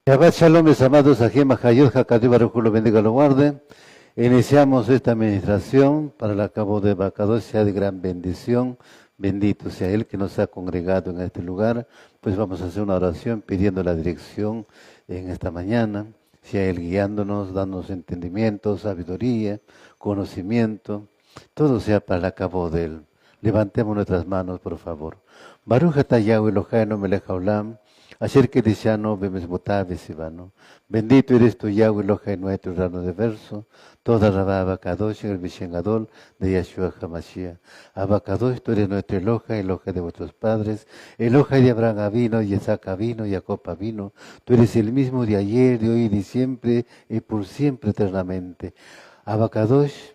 Shabbat Shalom, mis amados, Ajim, Ajayot, Hakadí, Baruj Hu, lo bendiga, lo guarde. Iniciamos esta administración para el acabo de Bacados, sea de gran bendición. Bendito sea Él que nos ha congregado en este lugar. Pues vamos a hacer una oración pidiendo la dirección en esta mañana. Sea Él guiándonos, dándonos entendimiento, sabiduría, conocimiento. Todo sea para el acabo de Él. Levantemos nuestras manos, por favor. Baruch atah Yahweh Eloheinu melech haolam. Ayer que Dishano, Bemesbotabesivano. Bendito eres tú, Yahweh Elohai nuestro rano de verso. Toda Rabá Abacadosh en el Vishengadol de Yahshua HaMashiach. Abacadosh, tú eres nuestro Elohai, Elohai de vuestros padres. Elohai de Abraham Avino, Isaac Avino, Jacob Avino. Tú eres el mismo de ayer, de hoy, de siempre y por siempre eternamente. Abacadosh,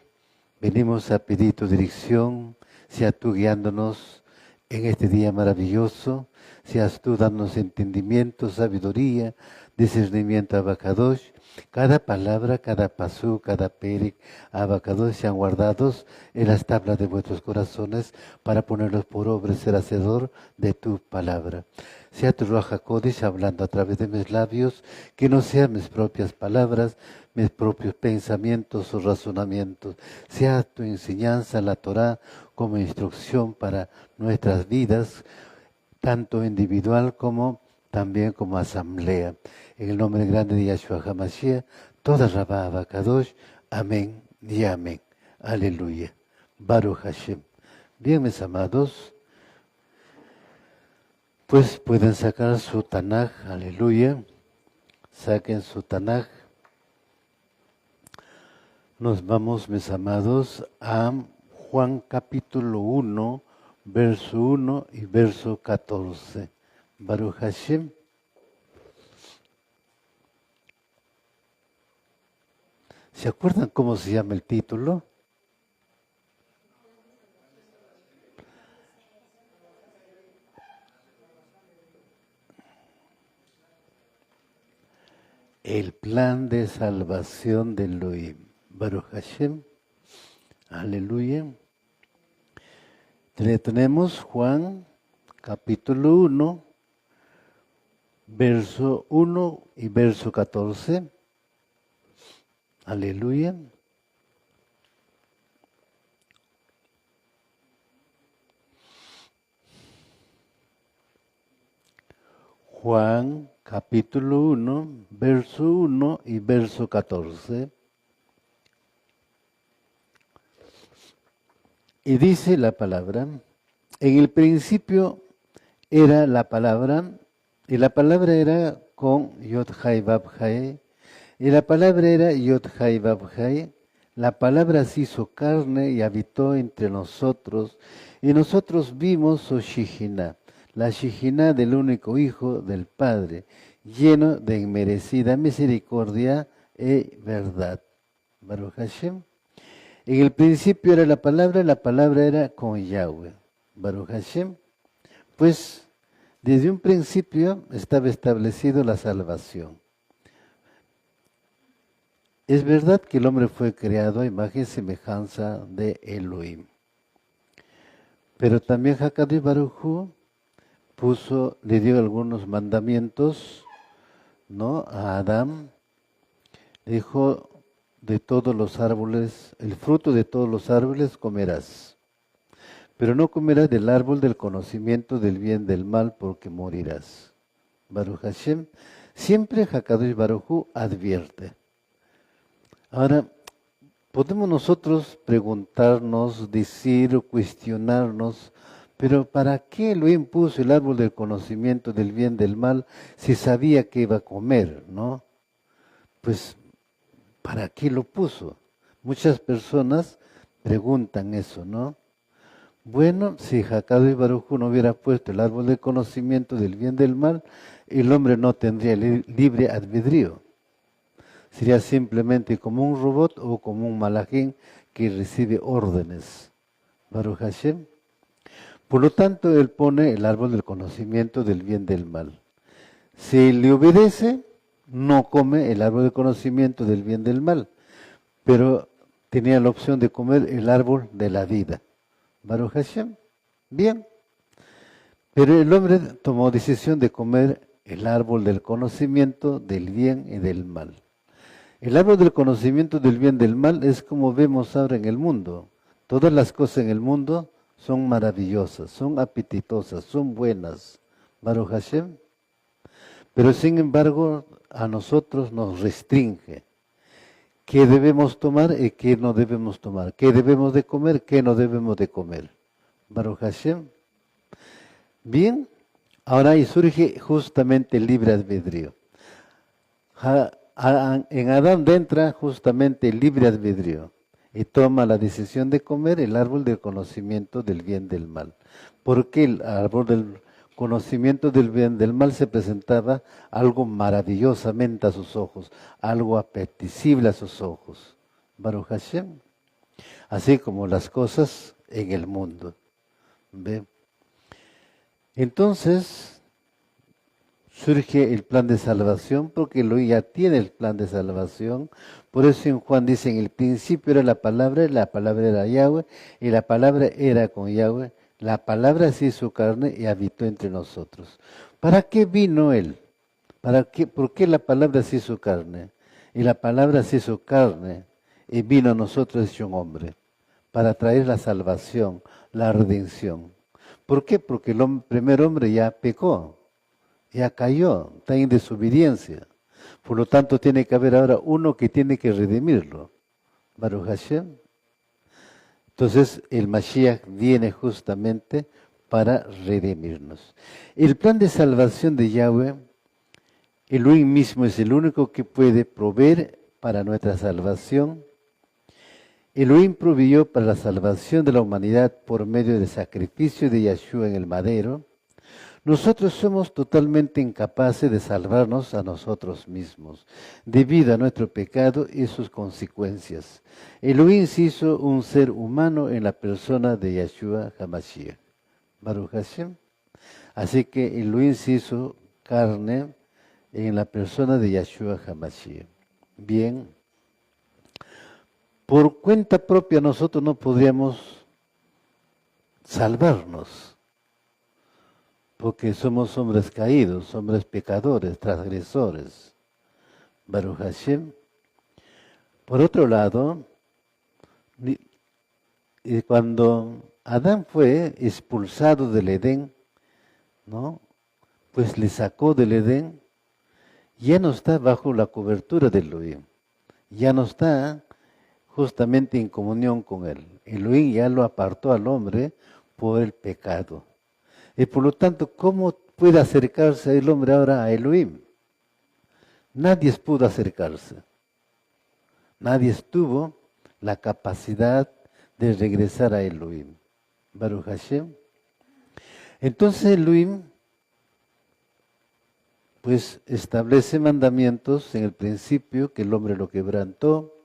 venimos a pedir tu dirección. Sea tú guiándonos en este día maravilloso. Seas tú dándonos entendimiento, sabiduría, discernimiento, Abacadosh. Cada palabra, cada pasú, cada peric, Abacadosh, sean guardados en las tablas de vuestros corazones para ponerlos por obra y ser hacedor de tu palabra. Sea tu Ruach HaKodesh hablando a través de mis labios, que no sean mis propias palabras, mis propios pensamientos o razonamientos. Sea tu enseñanza, la Torah, como instrucción para nuestras vidas, tanto individual como también como asamblea. En el nombre grande de Yahshua HaMashiach, toda Rabá Abacadosh, amén y amén. Aleluya. Baruch Hashem. Bien, mis amados, pues pueden sacar su Tanaj, aleluya. Saquen su Tanaj. Nos vamos, mis amados, a Juan capítulo 1, verso 1 y verso 14. Baruch Hashem. ¿Se acuerdan cómo se llama el título? El plan de salvación de Elohim. Baruch Hashem. Aleluya. Tenemos Juan capítulo 1, verso 1 y verso 14. Aleluya. Juan capítulo 1, verso 1 y verso 14. Y dice la palabra, en el principio era la palabra, y la palabra era con Yod Hai Vav Hai, y la palabra era Yod Hai Vav Hai. La palabra se hizo carne y habitó entre nosotros, y nosotros vimos su Shejinah, la Shejinah del único Hijo del Padre, lleno de inmerecida misericordia y verdad. Baruch Hashem. En el principio era la palabra era con Yahweh. Baruch Hashem. Pues desde un principio estaba establecido la salvación. Es verdad que el hombre fue creado a imagen y semejanza de Elohim. Pero también Hakadosh Baruj Hu le dio algunos mandamientos, ¿no? A Adán. Le dijo, de todos los árboles, el fruto de todos los árboles comerás. Pero no comerás del árbol del conocimiento del bien y del mal, porque morirás. Baruch Hashem. Siempre Hakadosh Baruj Hu advierte. Ahora, podemos nosotros preguntarnos, decir o cuestionarnos, pero ¿para qué lo impuso el árbol del conocimiento del bien y del mal si sabía que iba a comer, no? Pues, ¿para qué lo puso? Muchas personas preguntan eso, ¿no? Bueno, si Hakadosh Baruj Hu no hubiera puesto el árbol del conocimiento del bien y del mal, el hombre no tendría libre albedrío. Sería simplemente como un robot o como un malajín que recibe órdenes. Baruch Hashem. Por lo tanto, él pone el árbol del conocimiento del bien y del mal. Si le obedece, no come el árbol del conocimiento del bien y del mal, pero tenía la opción de comer el árbol de la vida. Baruch Hashem. Bien. Pero el hombre tomó decisión de comer el árbol del conocimiento del bien y del mal. El árbol del conocimiento del bien y del mal es como vemos ahora en el mundo. Todas las cosas en el mundo son maravillosas, son apetitosas, son buenas. Baruch Hashem. Pero sin embargo, a nosotros nos restringe. ¿Qué debemos tomar y qué no debemos tomar? ¿Qué debemos de comer, qué no debemos de comer? Baruch Hashem. Bien, ahora ahí surge justamente el libre albedrío. En Adán entra justamente el libre albedrío y toma la decisión de comer el árbol del conocimiento del bien y del mal. ¿Por qué el árbol del conocimiento del bien y del mal se presentaba algo maravillosamente a sus ojos, algo apetecible a sus ojos? Baruch Hashem. Así como las cosas en el mundo. ¿Ve? Entonces surge el plan de salvación, porque Elohim ya tiene el plan de salvación. Por eso en Juan dice, en el principio era la palabra era Yahweh, y la palabra era con Yahweh. La palabra se hizo carne y habitó entre nosotros. ¿Para qué vino Él? ¿Por qué la palabra se hizo carne? Y la palabra se hizo carne y vino a nosotros hecho un hombre, para traer la salvación, la redención. ¿Por qué? Porque el primer hombre ya pecó, ya cayó, está en desobediencia. Por lo tanto, tiene que haber ahora uno que tiene que redimirlo. Baruch Hashem. Entonces, el Mashiach viene justamente para redimirnos. El plan de salvación de Yahweh, Elohim mismo es el único que puede proveer para nuestra salvación. Elohim proveyó para la salvación de la humanidad por medio del sacrificio de Yahshua en el madero. Nosotros somos totalmente incapaces de salvarnos a nosotros mismos, debido a nuestro pecado y sus consecuencias. Elohim se hizo un ser humano en la persona de Yahshua HaMashiach. Baruch Hashem. Así que Elohim se hizo carne en la persona de Yahshua HaMashiach. Bien. Por cuenta propia nosotros no podríamos salvarnos, porque somos hombres caídos, hombres pecadores, transgresores. Baruch Hashem. Por otro lado, cuando Adán fue expulsado del Edén, ¿no? Pues le sacó del Edén, ya no está bajo la cobertura del Elohim, ya no está justamente en comunión con Él. Elohim ya lo apartó al hombre por el pecado. Y por lo tanto, ¿cómo puede acercarse el hombre ahora a Elohim? Nadie pudo acercarse. Nadie tuvo la capacidad de regresar a Elohim. Baruch Hashem. Entonces Elohim pues establece mandamientos en el principio que el hombre lo quebrantó,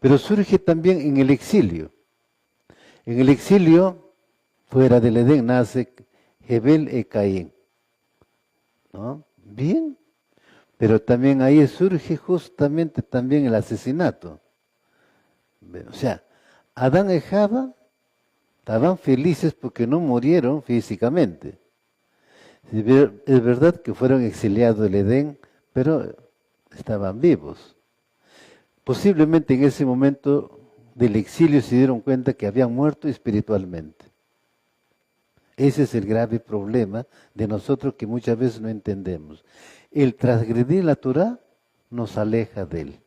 pero surge también en el exilio. En el exilio, fuera del Edén, nace Hebel y Caín. ¿No? Bien, pero también ahí surge justamente también el asesinato. O sea, Adán y Java estaban felices porque no murieron físicamente. Es verdad que fueron exiliados del Edén, pero estaban vivos. Posiblemente en ese momento del exilio se dieron cuenta que habían muerto espiritualmente. Ese es el grave problema de nosotros que muchas veces no entendemos. El transgredir la Torah nos aleja de Él.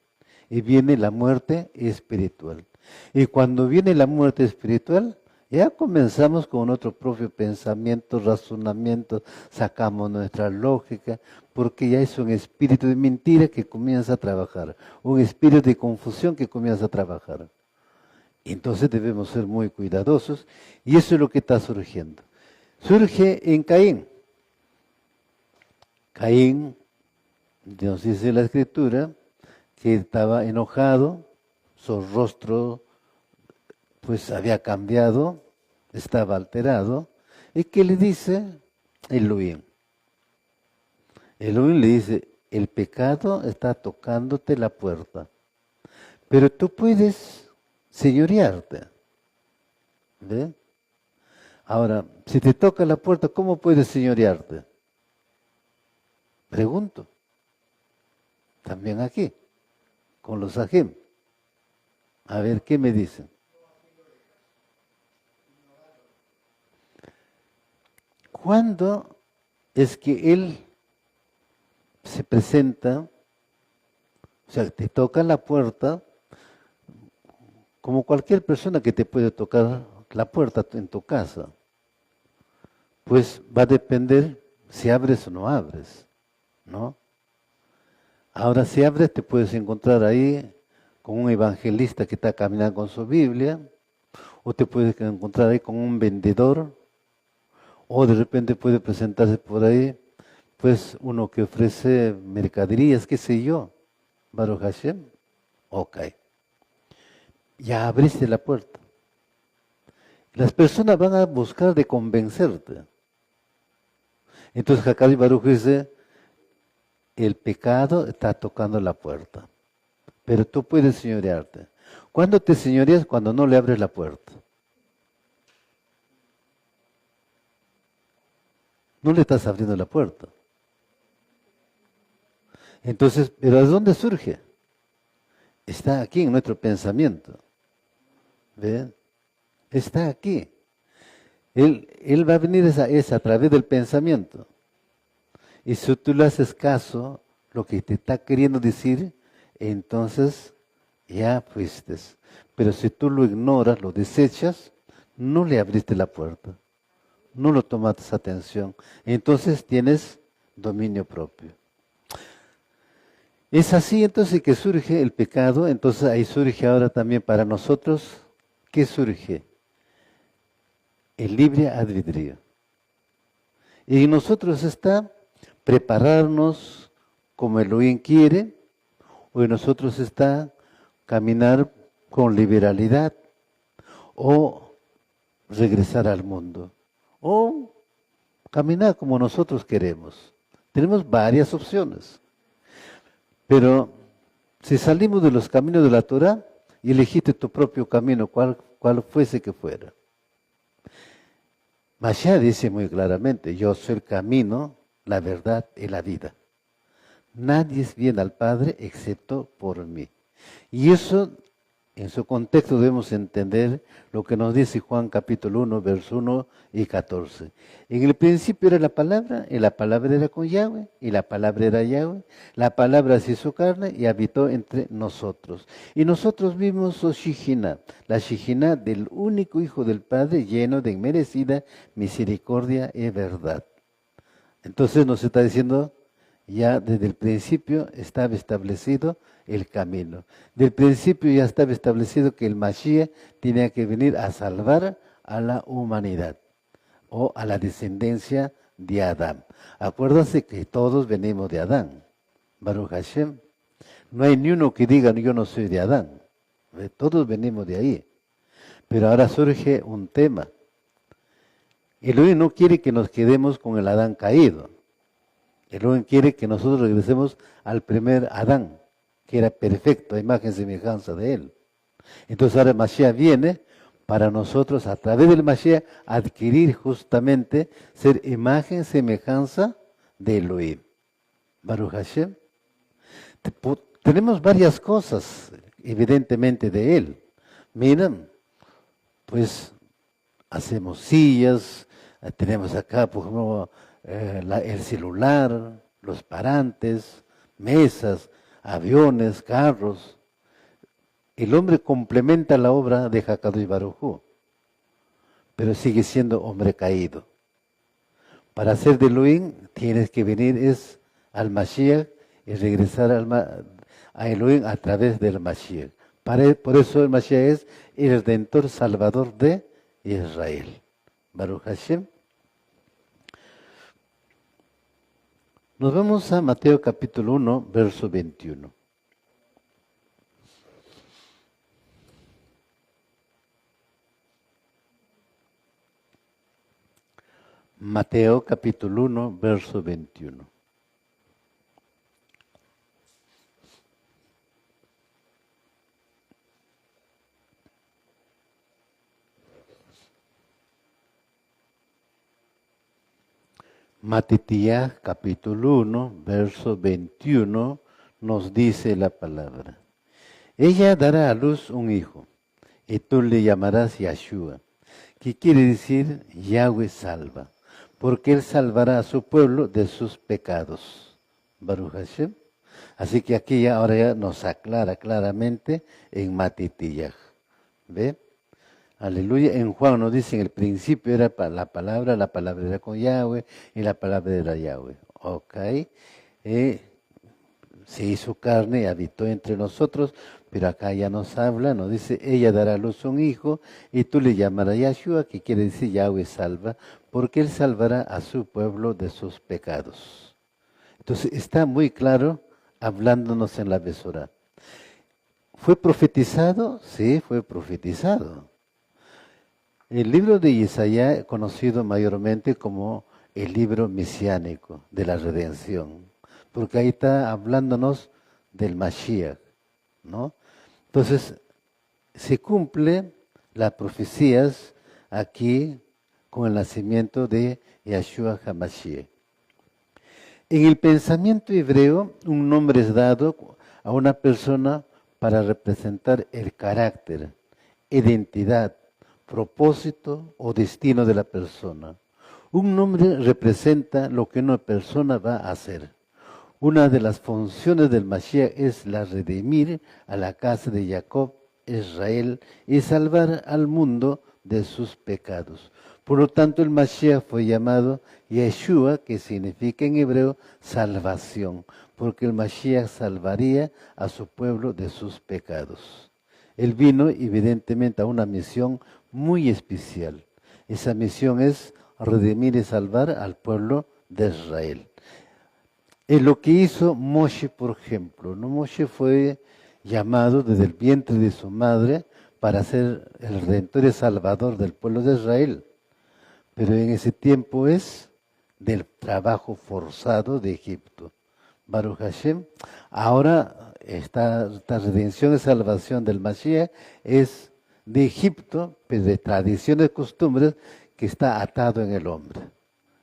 Y viene la muerte espiritual. Y cuando viene la muerte espiritual, ya comenzamos con nuestro propio pensamiento, razonamiento, sacamos nuestra lógica, porque ya es un espíritu de mentira que comienza a trabajar, un espíritu de confusión que comienza a trabajar. Entonces debemos ser muy cuidadosos y eso es lo que está surgiendo. Surge en Caín. Caín, nos dice la Escritura, que estaba enojado, su rostro pues había cambiado, estaba alterado, y ¿qué le dice Elohim? Elohim le dice, el pecado está tocándote la puerta, pero tú puedes señorearte. ¿Ve? Ahora, si te toca la puerta, ¿cómo puedes señorearte? pregunto, también aquí, con los Sahim. A ver, ¿qué me dicen? ¿Cuándo es que él se presenta, o sea, te toca la puerta, como cualquier persona que te puede tocar la puerta en tu casa? Pues va a depender si abres o no abres, ¿no? Ahora, si abres, te puedes encontrar ahí con un evangelista que está caminando con su Biblia, o te puedes encontrar ahí con un vendedor, o de repente puede presentarse por ahí, pues uno que ofrece mercaderías, qué sé yo, Baruch Hashem. Ok, ya abriste la puerta. Las personas van a buscar de convencerte. Entonces Hakadosh Baruj dice, el pecado está tocando la puerta, pero tú puedes señorearte. ¿Cuándo te señoreas? Cuando no le abres la puerta. No le estás abriendo la puerta. Entonces, ¿pero de dónde surge? Está aquí en nuestro pensamiento. ¿Ven? Está aquí. Él va a venir es a través del pensamiento. Y si tú le haces caso, lo que te está queriendo decir, entonces ya fuiste. Pero si tú lo ignoras, lo desechas, no le abriste la puerta, no lo tomaste atención. Entonces tienes dominio propio. Es así entonces que surge el pecado, entonces ahí surge ahora también para nosotros, ¿qué surge? El libre albedrío. Y en nosotros está prepararnos como Elohim quiere, o en nosotros está caminar con liberalidad, o regresar al mundo, o caminar como nosotros queremos. Tenemos varias opciones, pero si salimos de los caminos de la Torah y elegiste tu propio camino, cual fuese que fuera. Mashiach dice muy claramente, yo soy el camino, la verdad y la vida. Nadie viene al Padre excepto por mí. Y eso, en su contexto debemos entender lo que nos dice Juan capítulo 1, verso 1 y 14. En el principio era la palabra, y la palabra era con Yahweh, y la palabra era Yahweh. La palabra se hizo carne y habitó entre nosotros. Y nosotros vimos su Shejinah, la Shejinah del único Hijo del Padre, lleno de inmerecida misericordia y verdad. Entonces nos está diciendo, ya desde el principio estaba establecido el camino. Del principio ya estaba establecido que el Mashiach tenía que venir a salvar a la humanidad o a la descendencia de Adán. Acuérdense que todos venimos de Adán, Baruch Hashem. No hay ni uno que diga yo no soy de Adán. Todos venimos de ahí. Pero ahora surge un tema. Elohim no quiere que nos quedemos con el Adán caído. Elohim quiere que nosotros regresemos al primer Adán, que era perfecto, a imagen y semejanza de él. Entonces ahora el Mashiach viene para nosotros, a través del Mashiach, adquirir justamente, ser imagen, semejanza de Elohim. Baruch Hashem. Tenemos varias cosas, evidentemente, de él. Miren, pues hacemos sillas, tenemos acá, por ejemplo, el celular, los parantes, mesas, aviones, carros. El hombre complementa la obra de Hakadosh Baruj Hu, pero sigue siendo hombre caído. Para ser de Elohim tienes que venir al Mashiach y regresar a Elohim a través del Mashiach. Por eso el Mashiach es el Redentor Salvador de Israel. Baruch Hashem. Nos vamos a Mateo capítulo 1, verso 21. Mateo capítulo 1, verso 21. Matitiyah, capítulo 1, verso 21, nos dice la palabra. Ella dará a luz un hijo, y tú le llamarás Yahshua, que quiere decir Yahweh salva, porque él salvará a su pueblo de sus pecados. Baruch Hashem. Así que aquí ahora ya nos aclara claramente en Matitiyah. ¿Ve? Aleluya. En Juan nos dice, en el principio era la palabra era con Yahweh y la palabra era Yahweh. Ok. Se hizo carne y habitó entre nosotros, pero acá ya nos habla, nos dice, ella dará a luz un hijo y tú le llamarás Yahshua, que quiere decir Yahweh salva, porque él salvará a su pueblo de sus pecados. Entonces está muy claro hablándonos en la Besorá. ¿Fue profetizado? Sí, fue profetizado. El libro de Isaías, conocido mayormente como el libro mesiánico de la redención, porque ahí está hablándonos del Mashiach, ¿no? Entonces, se cumple las profecías aquí con el nacimiento de Yahshua HaMashiach. En el pensamiento hebreo, un nombre es dado a una persona para representar el carácter, identidad, propósito o destino de la persona. Un nombre representa lo que una persona va a hacer. Una de las funciones del Mashiach es la redimir a la casa de Jacob, Israel, y salvar al mundo de sus pecados. Por lo tanto, el Mashiach fue llamado Yeshua, que significa en hebreo salvación, porque el Mashiach salvaría a su pueblo de sus pecados. Él vino evidentemente a una misión muy especial. Esa misión es redimir y salvar al pueblo de Israel. Es lo que hizo Moshe, por ejemplo. ¿No? Moshe fue llamado desde el vientre de su madre para ser el redentor y salvador del pueblo de Israel. Pero en ese tiempo es del trabajo forzado de Egipto. Baruch Hashem. Ahora esta redención y salvación del Mashiach es de Egipto, pero de tradiciones y costumbres que está atado en el hombre.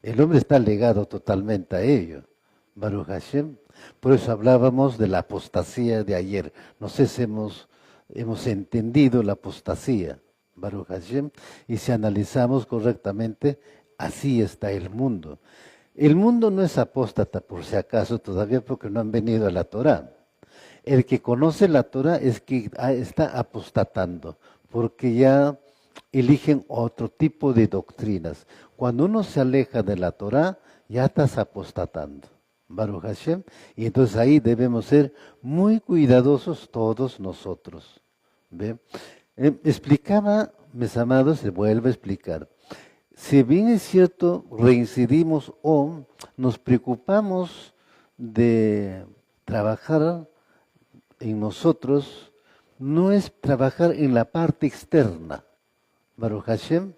El hombre está ligado totalmente a ello. Baruch Hashem. Por eso hablábamos de la apostasía de ayer. No sé si hemos entendido la apostasía. Baruch Hashem. Y si analizamos correctamente, así está el mundo. El mundo no es apóstata por si acaso todavía porque no han venido a la Torah. El que conoce la Torah es que está apostatando porque ya eligen otro tipo de doctrinas. Cuando uno se aleja de la Torah, ya estás apostatando. Baruch Hashem. Y entonces ahí debemos ser muy cuidadosos todos nosotros. ¿Ve? Explicaba, mis amados, se vuelve a explicar. Si bien es cierto, reincidimos o nos preocupamos de trabajar en nosotros, no es trabajar en la parte externa. Baruch Hashem.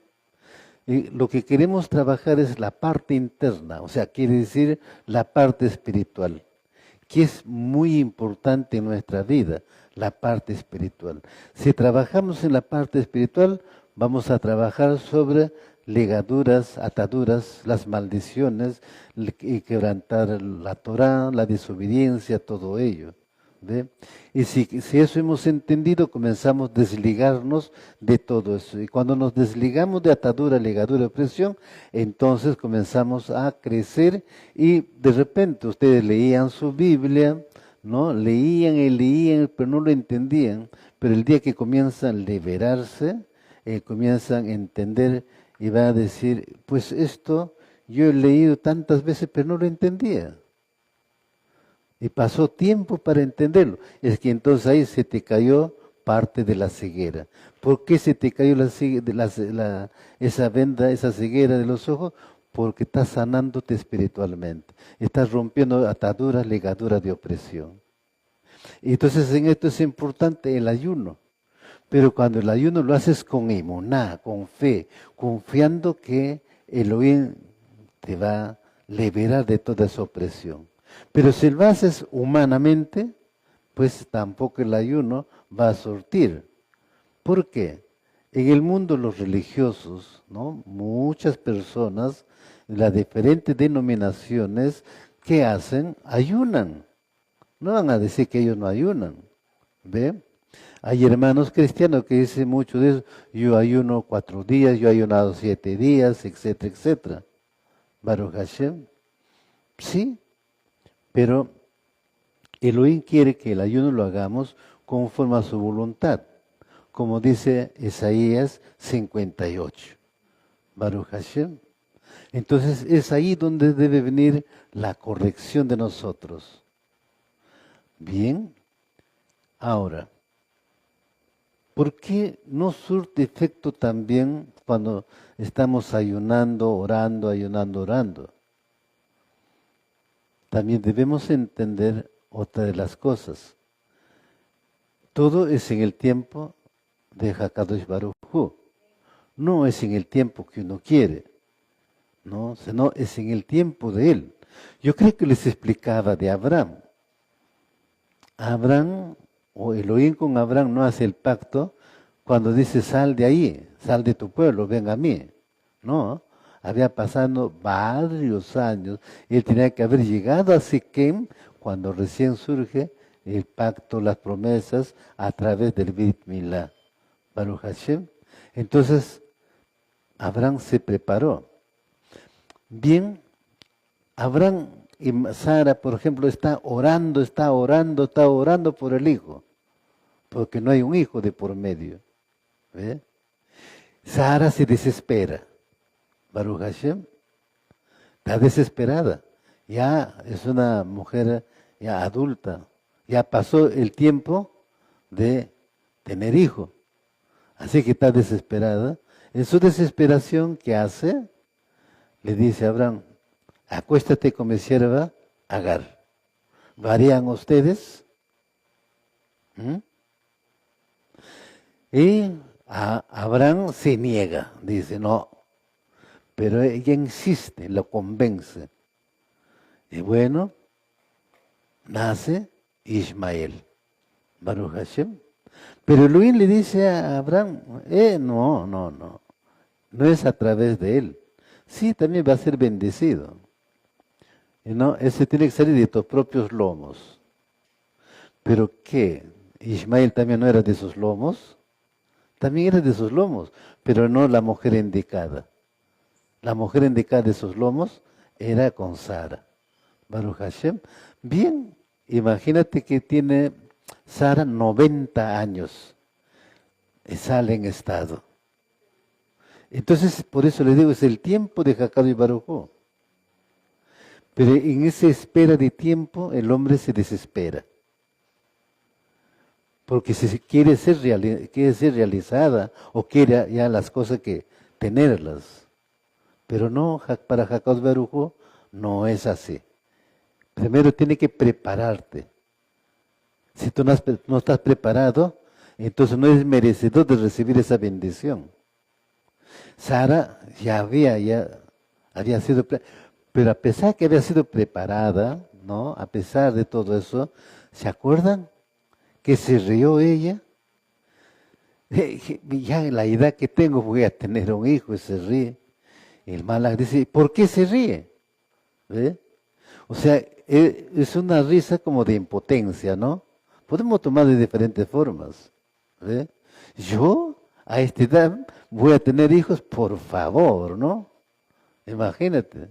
Y lo que queremos trabajar es la parte interna, o sea, quiere decir la parte espiritual, que es muy importante en nuestra vida, la parte espiritual. Si trabajamos en la parte espiritual, vamos a trabajar sobre ligaduras, ataduras, las maldiciones, y quebrantar la Torah, la desobediencia, todo ello. ¿Ve? Y si eso hemos entendido, comenzamos a desligarnos de todo eso. Y cuando nos desligamos de atadura, ligadura, opresión, entonces comenzamos a crecer y de repente ustedes leían su Biblia, ¿no? Leían y leían, pero no lo entendían. Pero el día que comienzan a liberarse, comienzan a entender y van a decir, pues esto yo he leído tantas veces, pero no lo entendía. Y pasó tiempo para entenderlo. Es que entonces ahí se te cayó parte de la ceguera. ¿Por qué se te cayó esa venda, esa ceguera de los ojos? Porque estás sanándote espiritualmente. Estás rompiendo ataduras, ligaduras de opresión. Y entonces en esto es importante el ayuno. Pero cuando el ayuno lo haces con emuná, con fe, confiando que Elohim te va a liberar de toda esa opresión. Pero si lo haces humanamente, pues tampoco el ayuno va a surtir. ¿Por qué? En el mundo los religiosos, ¿no? Muchas personas las diferentes denominaciones, ¿qué hacen? Ayunan. No van a decir que ellos no ayunan. ¿Ve? Hay hermanos cristianos que dicen mucho de eso. Yo ayuno 4 días, yo he ayunado 7 días, etcétera, etcétera. Baruch Hashem. Sí, pero Elohim quiere que el ayuno lo hagamos conforme a su voluntad, como dice Isaías 58. Baruch Hashem. Entonces es ahí donde debe venir la corrección de nosotros. Bien, ahora, ¿por qué no surte efecto también cuando estamos ayunando, orando, ayunando, orando? También debemos entender otra de las cosas. Todo es en el tiempo de Hakadosh Baruj Hu. No es en el tiempo que uno quiere, ¿no? Sino es en el tiempo de Él. Yo creo que les explicaba de Abraham. Abraham, o Elohim con Abraham no hace el pacto cuando dice sal de ahí, sal de tu pueblo, ven a mí. No, había pasado varios años. Él tenía que haber llegado a Siquem cuando recién surge el pacto, las promesas a través del Brit Milá. Baruch Hashem. Entonces, Abraham se preparó. Bien, Abraham y Sara, por ejemplo, está orando por el hijo, porque no hay un hijo de por medio. ¿Ve? Sara se desespera. Baruch Hashem está desesperada. Ya es una mujer ya adulta. Ya pasó el tiempo de tener hijo. Así que está desesperada. En su desesperación, ¿qué hace? Le dice a Abraham, acuéstate con mi sierva Agar. ¿Lo harían ustedes? ¿Mm? Y Abraham se niega, dice, no. Pero ella insiste, lo convence. Y bueno, nace Ismael, Baruch Hashem. Pero Elohim le dice a Abraham, no es a través de él. Sí, también va a ser bendecido. Y no, ese tiene que salir de tus propios lomos. ¿Pero qué? ¿Ismael también no era de sus lomos? También era de sus lomos, pero no la mujer indicada. La mujer indicada de sus lomos era con Sara. Baruch Hashem. Bien, imagínate que tiene Sara 90 años. Y sale en estado. Entonces, por eso le digo, es el tiempo de Jacob y Baruj Hu. Pero en esa espera de tiempo, el hombre se desespera. Porque si quiere ser realizada o quiere ya las cosas que tenerlas. Pero no, para Jacob y Baruj Hu no es así. Primero tiene que prepararte. Si tú no estás preparado, entonces no eres merecedor de recibir esa bendición. Sara ya había sido, pero a pesar que había sido preparada, ¿no? A pesar de todo eso, ¿se acuerdan que se rió ella? Ya en la edad que tengo voy a tener un hijo y se ríe. El Malach dice, ¿por qué se ríe? ¿Ve? O sea, es una risa como de impotencia, ¿no? Podemos tomar de diferentes formas. ¿Ve? Yo, a esta edad, voy a tener hijos, por favor, ¿no? Imagínate,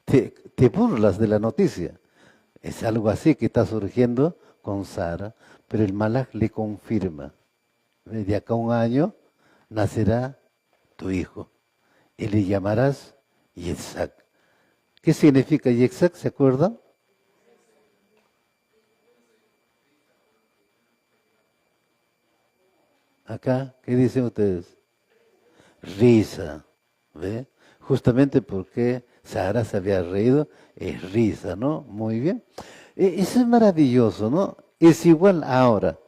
te burlas de la noticia. Es algo así que está surgiendo con Sara, pero el Malach le confirma. De acá a un año nacerá tu hijo y le llamarás Yitzhak. ¿Qué significa Yitzhak? ¿Se acuerdan? Acá, ¿qué dicen ustedes? Risa, ¿ve? Justamente porque Sara se había reído, es risa, ¿no? Muy bien. Eso es maravilloso, ¿no? Es igual ahora.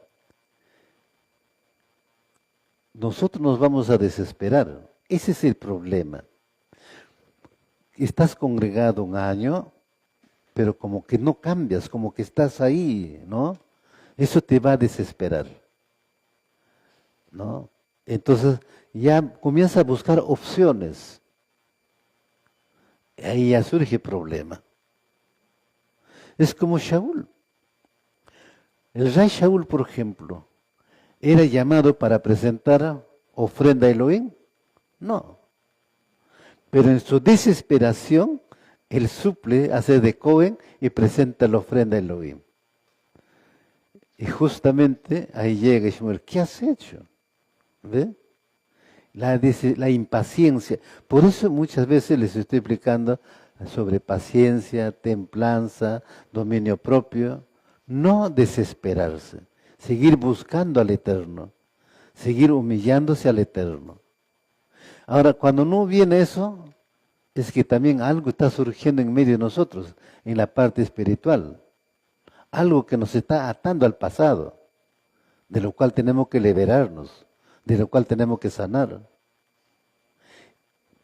Nosotros nos vamos a desesperar. Ese es el problema. Estás congregado un año, pero como que no cambias, como que estás ahí, ¿no? Eso te va a desesperar, ¿no? Entonces ya comienza a buscar opciones. Ahí ya surge problema. Es como Shaul. El rey Shaul, por ejemplo, ¿era llamado para presentar ofrenda a Elohim? No. Pero en su desesperación, él suple, hace de Cohen y presenta la ofrenda a Elohim. Y justamente ahí llega Shmuel, ¿qué has hecho? ¿Ve? La impaciencia. Por eso muchas veces les estoy explicando sobre paciencia, templanza, dominio propio. No desesperarse, seguir buscando al Eterno, seguir humillándose al Eterno. Ahora, cuando no viene eso, es que también algo está surgiendo en medio de nosotros, en la parte espiritual. Algo que nos está atando al pasado, de lo cual tenemos que liberarnos, de lo cual tenemos que sanar.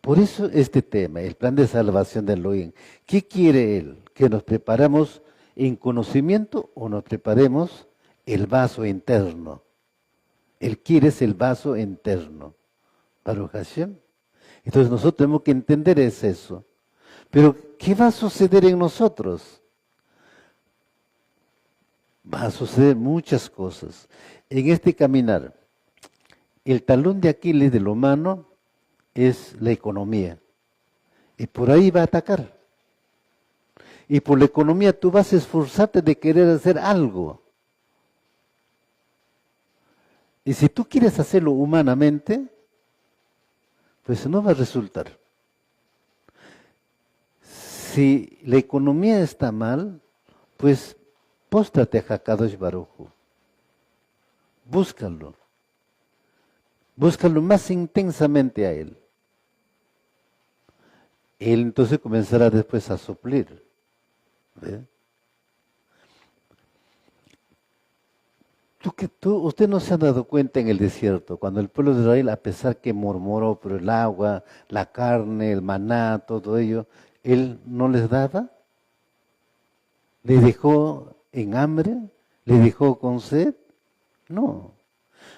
Por eso este tema, el plan de salvación de Elohim, ¿qué quiere Él? ¿Que nos preparamos en conocimiento o nos preparemos el vaso interno? Él quiere es el vaso interno. Baruch Hashem. Entonces nosotros tenemos que entender es eso. Pero ¿qué va a suceder en nosotros? Va a suceder muchas cosas. En este caminar, el talón de Aquiles del humano es la economía. Y por ahí va a atacar. Y por la economía tú vas a esforzarte de querer hacer algo. Y si tú quieres hacerlo humanamente, pues no va a resultar. Si la economía está mal, pues póstrate a Hakadosh Baruj Hu. Búscalo. Búscalo más intensamente a Él. Él entonces comenzará después a suplir. ¿Ve? Usted no se ha dado cuenta en el desierto, cuando el pueblo de Israel, a pesar que murmuró por el agua, la carne, el maná, todo ello, Él no les daba, le dejó en hambre, le dejó con sed, no.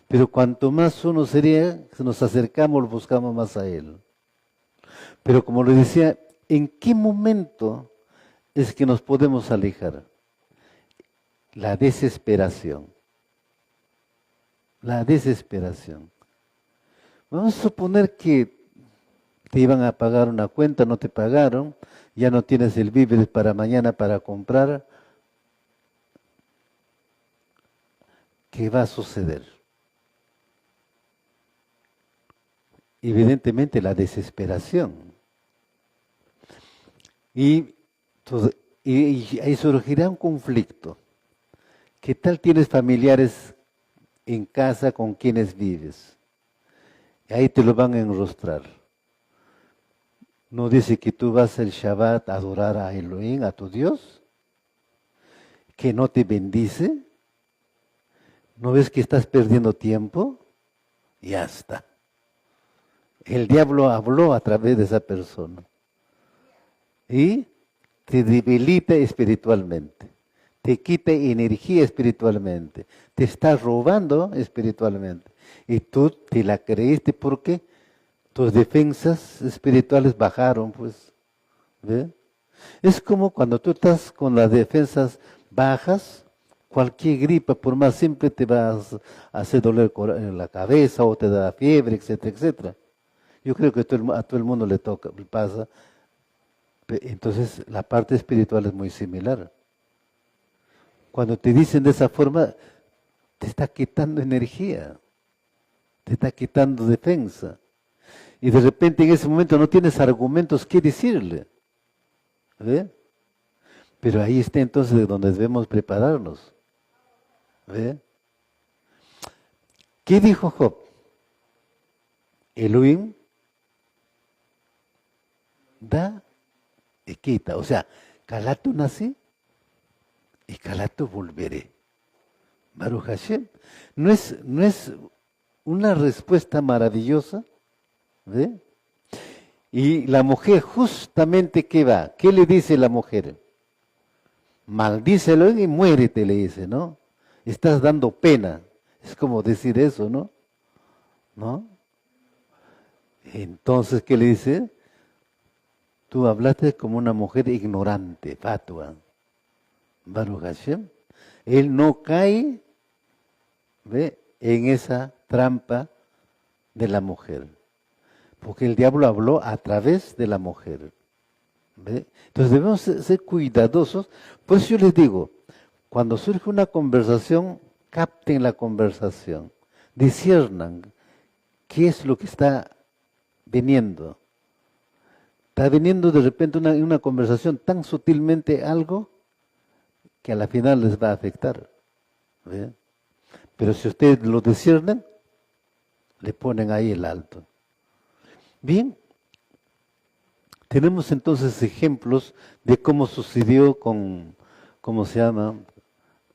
Pero cuanto más uno sería, nos acercamos, buscamos más a Él. Pero como le decía, ¿en qué momento es que nos podemos alejar? La desesperación. La desesperación. Vamos a suponer que te iban a pagar una cuenta, no te pagaron, ya no tienes el víveres para mañana para comprar. ¿Qué va a suceder? Evidentemente la desesperación. Y ahí surgirá un conflicto. ¿Qué tal tienes familiares en casa con quienes vives? Ahí te lo van a enrostrar. ¿No dice que tú vas el Shabbat a adorar a Elohim, a tu Dios? ¿Que no te bendice? ¿No ves que estás perdiendo tiempo? Ya está. El diablo habló a través de esa persona. Y te debilita espiritualmente. Te quita energía espiritualmente. Te está robando espiritualmente. Y tú te la creíste porque tus defensas espirituales bajaron, pues. ¿Ve? Es como cuando tú estás con las defensas bajas, cualquier gripa, por más simple, te va a hacer doler la cabeza o te da fiebre, etcétera, etcétera. Yo creo que a todo el mundo le pasa. Entonces, la parte espiritual es muy similar. Cuando te dicen de esa forma, te está quitando energía, te está quitando defensa. Y de repente en ese momento no tienes argumentos que decirle. ¿Ve? Pero ahí está entonces de donde debemos prepararnos. ¿Ve? ¿Qué dijo Job? Elohim da y quita. O sea, calato nací y calato volveré. Baruch Hashem. ¿No es una respuesta maravillosa? ¿Ve? Y la mujer justamente ¿qué va? ¿Qué le dice la mujer? Maldícelo y muérete, le dice, ¿no? Estás dando pena. Es como decir eso, ¿no? ¿No? Entonces, ¿qué le dice? tú hablaste como una mujer ignorante, fatua. Baruch Hashem, él no cae, ¿ve?, en esa trampa de la mujer, porque el diablo habló a través de la mujer. ¿Ve? Entonces debemos ser cuidadosos. Por eso yo les digo, cuando surge una conversación, capten la conversación, disciernan qué es lo que está viniendo. Está viniendo de repente una conversación tan sutilmente algo que a la final les va a afectar. ¿Ve? Pero si ustedes lo disciernen, le ponen ahí el alto. Bien, tenemos entonces ejemplos de cómo sucedió con, ¿cómo se llama?,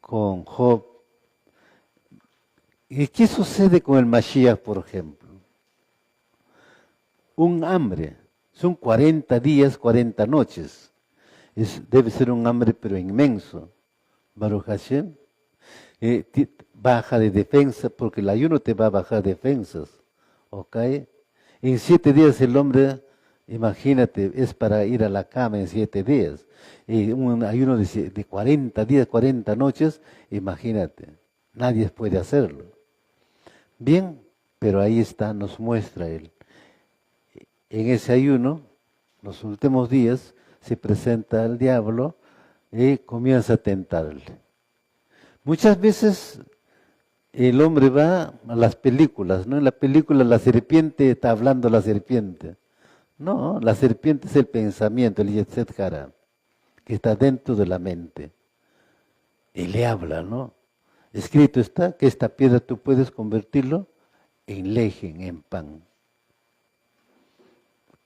con Job. ¿Y qué sucede con el Mashiach, por ejemplo? Un hambre, son 40 días, 40 noches. Debe ser un hambre pero inmenso. Baruch Hashem, baja de defensa, porque el ayuno te va a bajar defensas. ¿Ok? En 7 días el hombre, imagínate, es para ir a la cama en 7 días. Y un ayuno de 40 días, 40 noches, imagínate, nadie puede hacerlo. Bien, pero ahí está, nos muestra él. En ese ayuno, los últimos días, se presenta el diablo y comienza a tentarle. Muchas veces el hombre va a las películas, ¿no? En la película la serpiente está hablando la serpiente. No, la serpiente es el pensamiento, el Yetzer Hara, que está dentro de la mente. Y le habla, ¿no? Escrito está que esta piedra tú puedes convertirlo en lejen, en pan.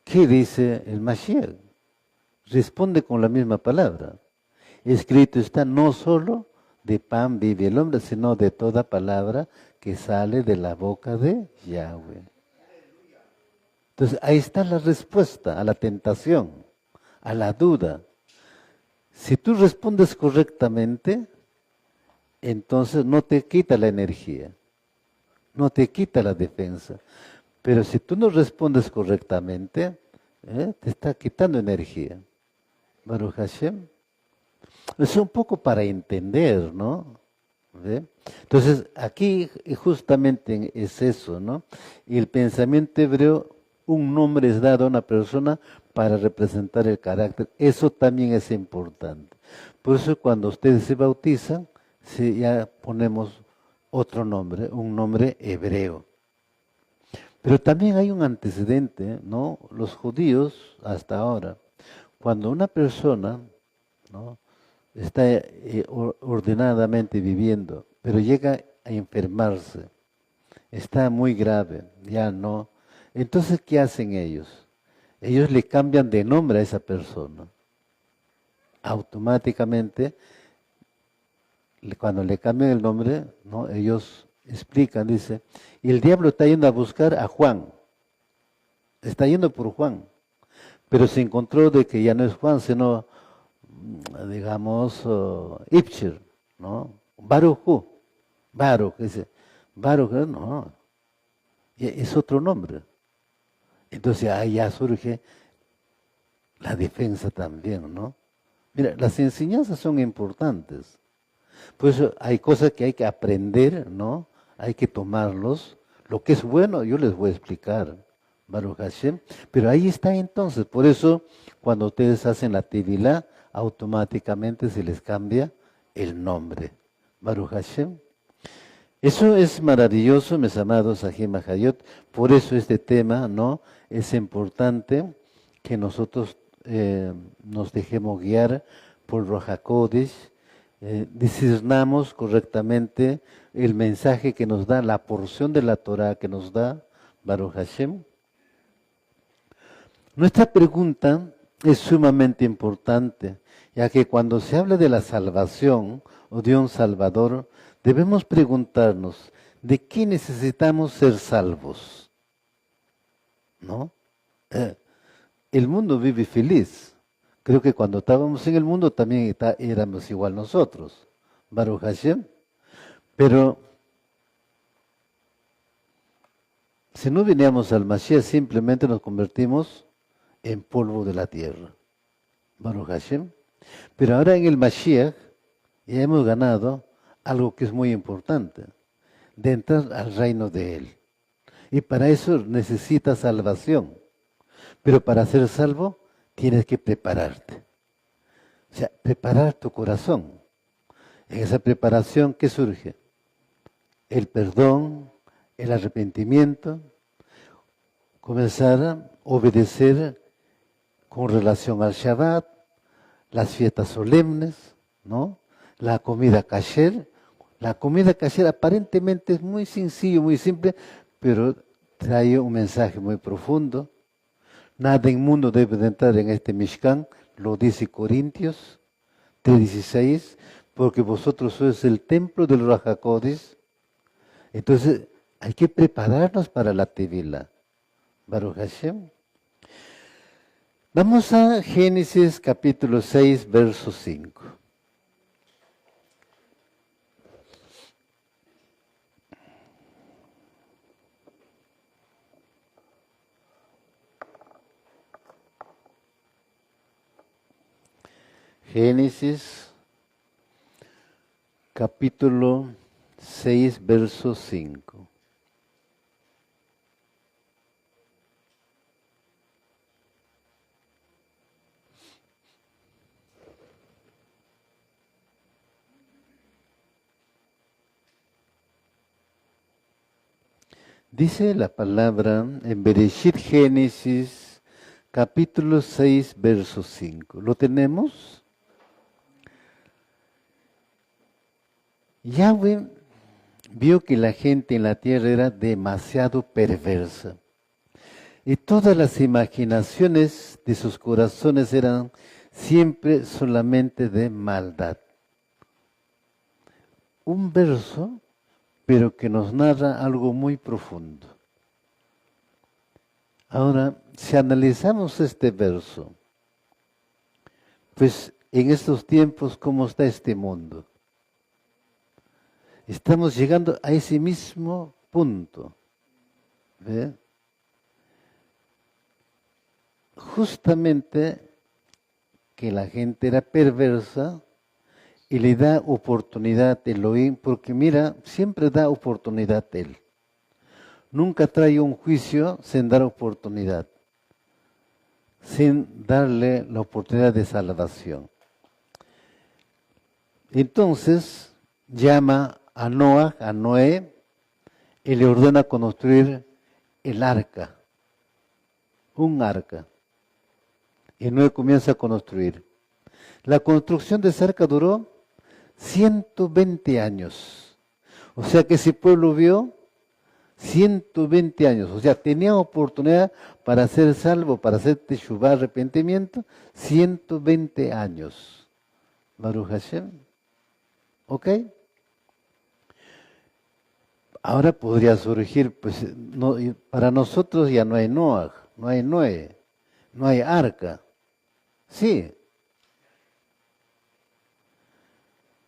¿Qué dice el Mashiach? Responde con la misma palabra. Escrito está, no solo de pan vive el hombre, sino de toda palabra que sale de la boca de Yahweh. Entonces ahí está la respuesta a la tentación, a la duda. Si tú respondes correctamente, entonces no te quita la energía, no te quita la defensa. Pero si tú no respondes correctamente, te está quitando energía. Baruch Hashem. Es un poco para entender, ¿no? ¿Ve? Entonces, aquí justamente es eso, ¿no? Y el pensamiento hebreo, un nombre es dado a una persona para representar el carácter. Eso también es importante. Por eso cuando ustedes se bautizan, ya ponemos otro nombre, un nombre hebreo. Pero también hay un antecedente, ¿no? Los judíos, hasta ahora, cuando una persona, ¿no?, está ordenadamente viviendo, pero llega a enfermarse, está muy grave, ya no. Entonces, ¿qué hacen ellos? Ellos le cambian de nombre a esa persona. Automáticamente, cuando le cambian el nombre, ¿no?, ellos explican, dice, y el diablo está yendo a buscar a Juan, está yendo por Juan, pero se encontró de que ya no es Juan, sino, digamos, Ibchir, ¿no? Baruch, dice, Baruch, no, es otro nombre. Entonces ahí ya surge la defensa también, ¿no? Mira, las enseñanzas son importantes. Por eso hay cosas que hay que aprender, ¿no? Hay que tomarlos. Lo que es bueno, yo les voy a explicar, Baruch Hashem. Pero ahí está entonces. Por eso, cuando ustedes hacen la Tevilá, automáticamente se les cambia el nombre. Baruch Hashem. Eso es maravilloso, mis amados Sahim Hayot. Por eso este tema, ¿no?, es importante que nosotros nos dejemos guiar por Ruach HaKodesh, discernamos correctamente el mensaje que nos da, la porción de la Torah que nos da Baruch Hashem. Nuestra pregunta es sumamente importante, ya que cuando se habla de la salvación o de un Salvador, debemos preguntarnos, ¿de qué necesitamos ser salvos? ¿No? El mundo vive feliz. Creo que cuando estábamos en el mundo también éramos igual nosotros, Baruch Hashem. Pero si no veníamos al Mashiach, simplemente nos convertimos en polvo de la tierra. Baruch Hashem. Pero ahora en el Mashiach ya hemos ganado algo que es muy importante, de entrar al reino de Él. Y para eso necesitas salvación. Pero para ser salvo tienes que prepararte. O sea, preparar tu corazón. En esa preparación, ¿qué surge? El perdón, el arrepentimiento, comenzar a obedecer con relación al Shabbat, las fiestas solemnes, ¿no? La comida kasher. La comida kasher aparentemente es muy sencillo, muy simple, pero trae un mensaje muy profundo. Nada inmundo debe de entrar en este Mishkan, lo dice Corintios 3:16, porque vosotros sois el templo del Ruach HaKodesh. Entonces, hay que prepararnos para la Tevila. Baruch Hashem. Vamos a Génesis capítulo 6, verso 5. Génesis capítulo 6, verso 5. Dice la palabra en Bereshit Génesis, capítulo 6, verso 5. ¿Lo tenemos? Yahweh vio que la gente en la tierra era demasiado perversa y todas las imaginaciones de sus corazones eran siempre solamente de maldad. Un verso, pero que nos narra algo muy profundo. Ahora, si analizamos este verso, pues en estos tiempos, ¿cómo está este mundo? Estamos llegando a ese mismo punto. ¿Ve? Justamente que la gente era perversa y le da oportunidad a Elohim, porque mira, siempre da oportunidad a Él. Nunca trae un juicio sin dar oportunidad, sin darle la oportunidad de salvación. Entonces llama a Noah, a Noé, y le ordena construir el arca, un arca. Y Noé comienza a construir. La construcción de esa arca duró 120 años. O sea que ese pueblo vio 120 años. O sea, tenía oportunidad para ser salvo, para hacer teshuvah, arrepentimiento, 120 años. Baruch Hashem. ¿Ok? Ahora podría surgir, pues, no, para nosotros ya no hay Noah, no hay Noé, no hay arca. Sí.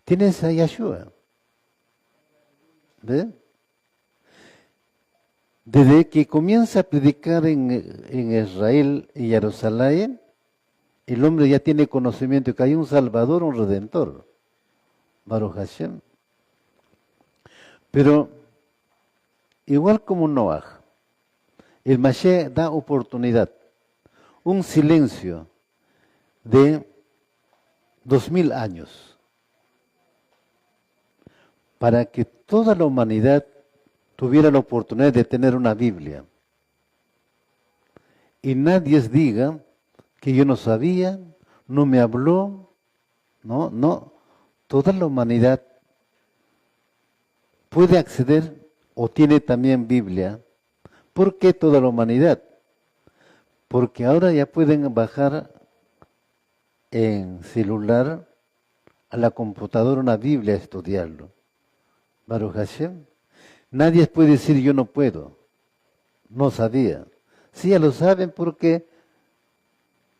Tienes a Yahshua. ¿Ve? Desde que comienza a predicar en Israel y Jerusalén, el hombre ya tiene conocimiento que hay un Salvador, un Redentor. Baruch Hashem. Pero, igual como Noah, el Mashiach da oportunidad, un silencio de 2000 años, para que toda la humanidad tuviera la oportunidad de tener una Biblia. Y nadie diga que yo no sabía, no me habló, no. Toda la humanidad puede acceder o tiene también Biblia. ¿Por qué toda la humanidad? Porque ahora ya pueden bajar en celular a la computadora una Biblia a estudiarlo. Baruch Hashem. Nadie puede decir yo no puedo, no sabía. Sí, ya lo saben porque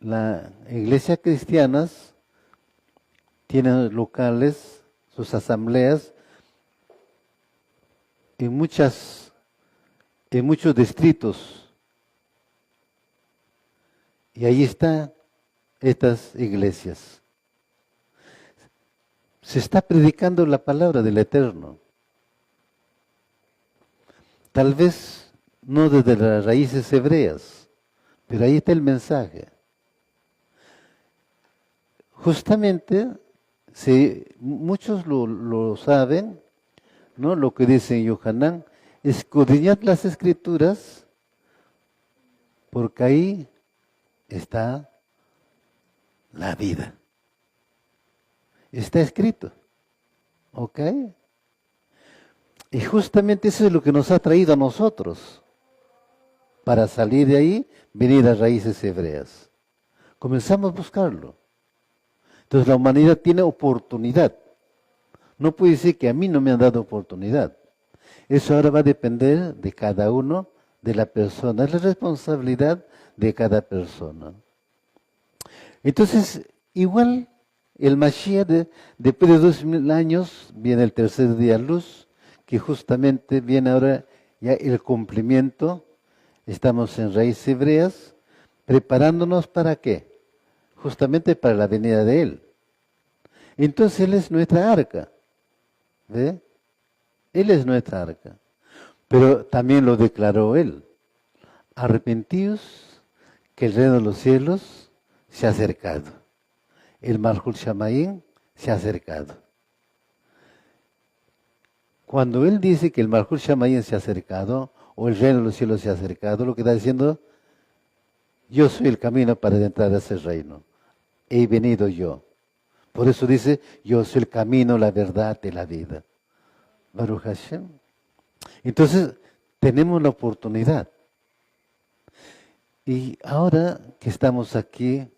las iglesias cristianas tienen locales, sus asambleas, en muchos distritos. Y ahí están estas iglesias. Se está predicando la palabra del Eterno. Tal vez no desde las raíces hebreas, pero ahí está el mensaje. Justamente, si muchos lo saben, ¿no? Lo que dice en Yohanan, escudriñad las Escrituras, porque ahí está la vida. Está escrito. ¿Ok? Y justamente eso es lo que nos ha traído a nosotros. Para salir de ahí, venir a raíces hebreas. Comenzamos a buscarlo. Entonces la humanidad tiene oportunidad. No puede decir que a mí no me han dado oportunidad. Eso ahora va a depender de cada uno, de la persona. Es la responsabilidad de cada persona. Entonces, igual el Mashiach, después de 2000 años, viene el tercer día luz, que justamente viene ahora ya el cumplimiento. Estamos en raíces hebreas, preparándonos ¿para qué? Justamente para la venida de Él. Entonces Él es nuestra arca. ¿Ve? Él es nuestra arca. Pero también lo declaró Él. Arrepentíos que el reino de los cielos se ha acercado. El Malhut Shamayim se ha acercado. Cuando Él dice que el Malhut Shamayim se ha acercado, o el reino de los cielos se ha acercado, lo que está diciendo, yo soy el camino para entrar a ese reino. He venido yo. Por eso dice, yo soy el camino, la verdad y la vida. Baruch Hashem. Entonces, tenemos la oportunidad. Y ahora que estamos aquí,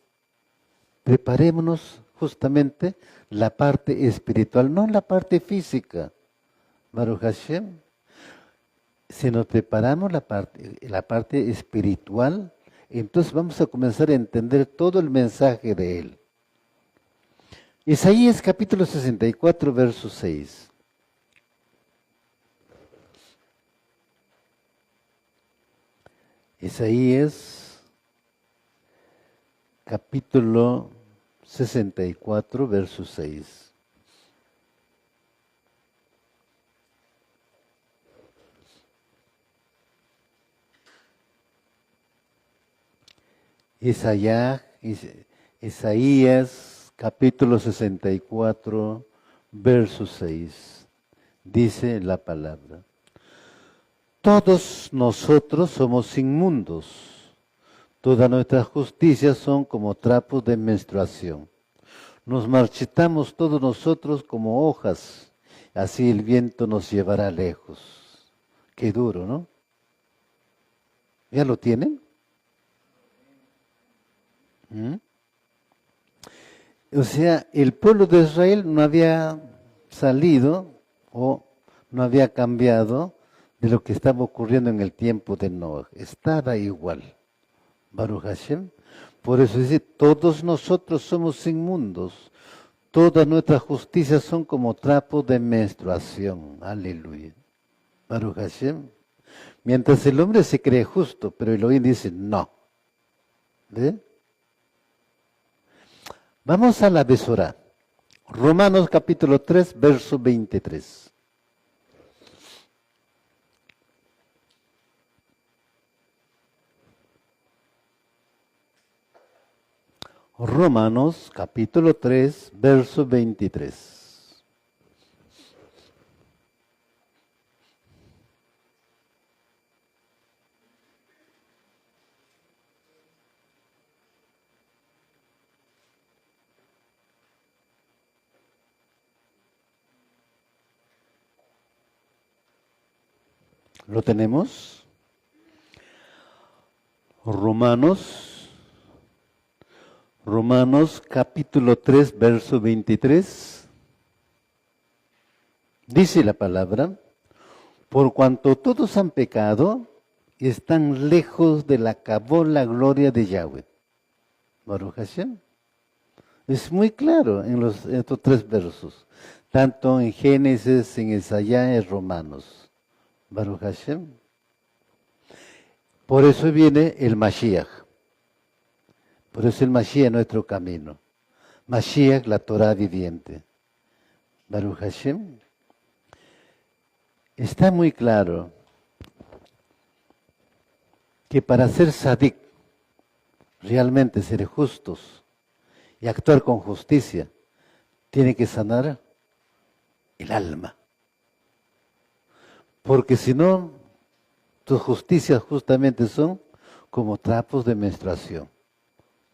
preparémonos justamente la parte espiritual, no la parte física. Baruch Hashem. Si nos preparamos la parte espiritual, entonces vamos a comenzar a entender todo el mensaje de Él. Isaías capítulo 64, verso 6. Isaías capítulo 64, verso 6. Isaías capítulo 64, verso 6. Dice la palabra. Todos nosotros somos inmundos. Todas nuestras justicias son como trapos de menstruación. Nos marchitamos todos nosotros como hojas. Así el viento nos llevará lejos. Qué duro, ¿no? ¿Ya lo tienen? O sea, el pueblo de Israel no había salido o no había cambiado de lo que estaba ocurriendo en el tiempo de Noé. Estaba igual. Baruch Hashem. Por eso dice, todos nosotros somos inmundos. Todas nuestras justicias son como trapos de menstruación. Aleluya. Baruch Hashem. Mientras el hombre se cree justo, pero Elohim dice no. ¿Ve? Vamos a la Besorá. Romanos capítulo 3, verso 23. Romanos capítulo 3, verso 23. ¿Lo tenemos? Romanos capítulo 3, verso 23. Dice la palabra, por cuanto todos han pecado, están lejos de la la gloria de Yahweh. Baruch Hashem. Es muy claro en estos tres versos, tanto en Génesis, en Isaías, en Romanos. Baruch Hashem. Por eso viene el Mashiach. Por eso el Mashiach es nuestro camino. Mashiach, la Torah viviente. Baruch Hashem. Está muy claro que para ser sadik, realmente ser justos y actuar con justicia, tiene que sanar el alma. Porque si no, tus justicias justamente son como trapos de menstruación.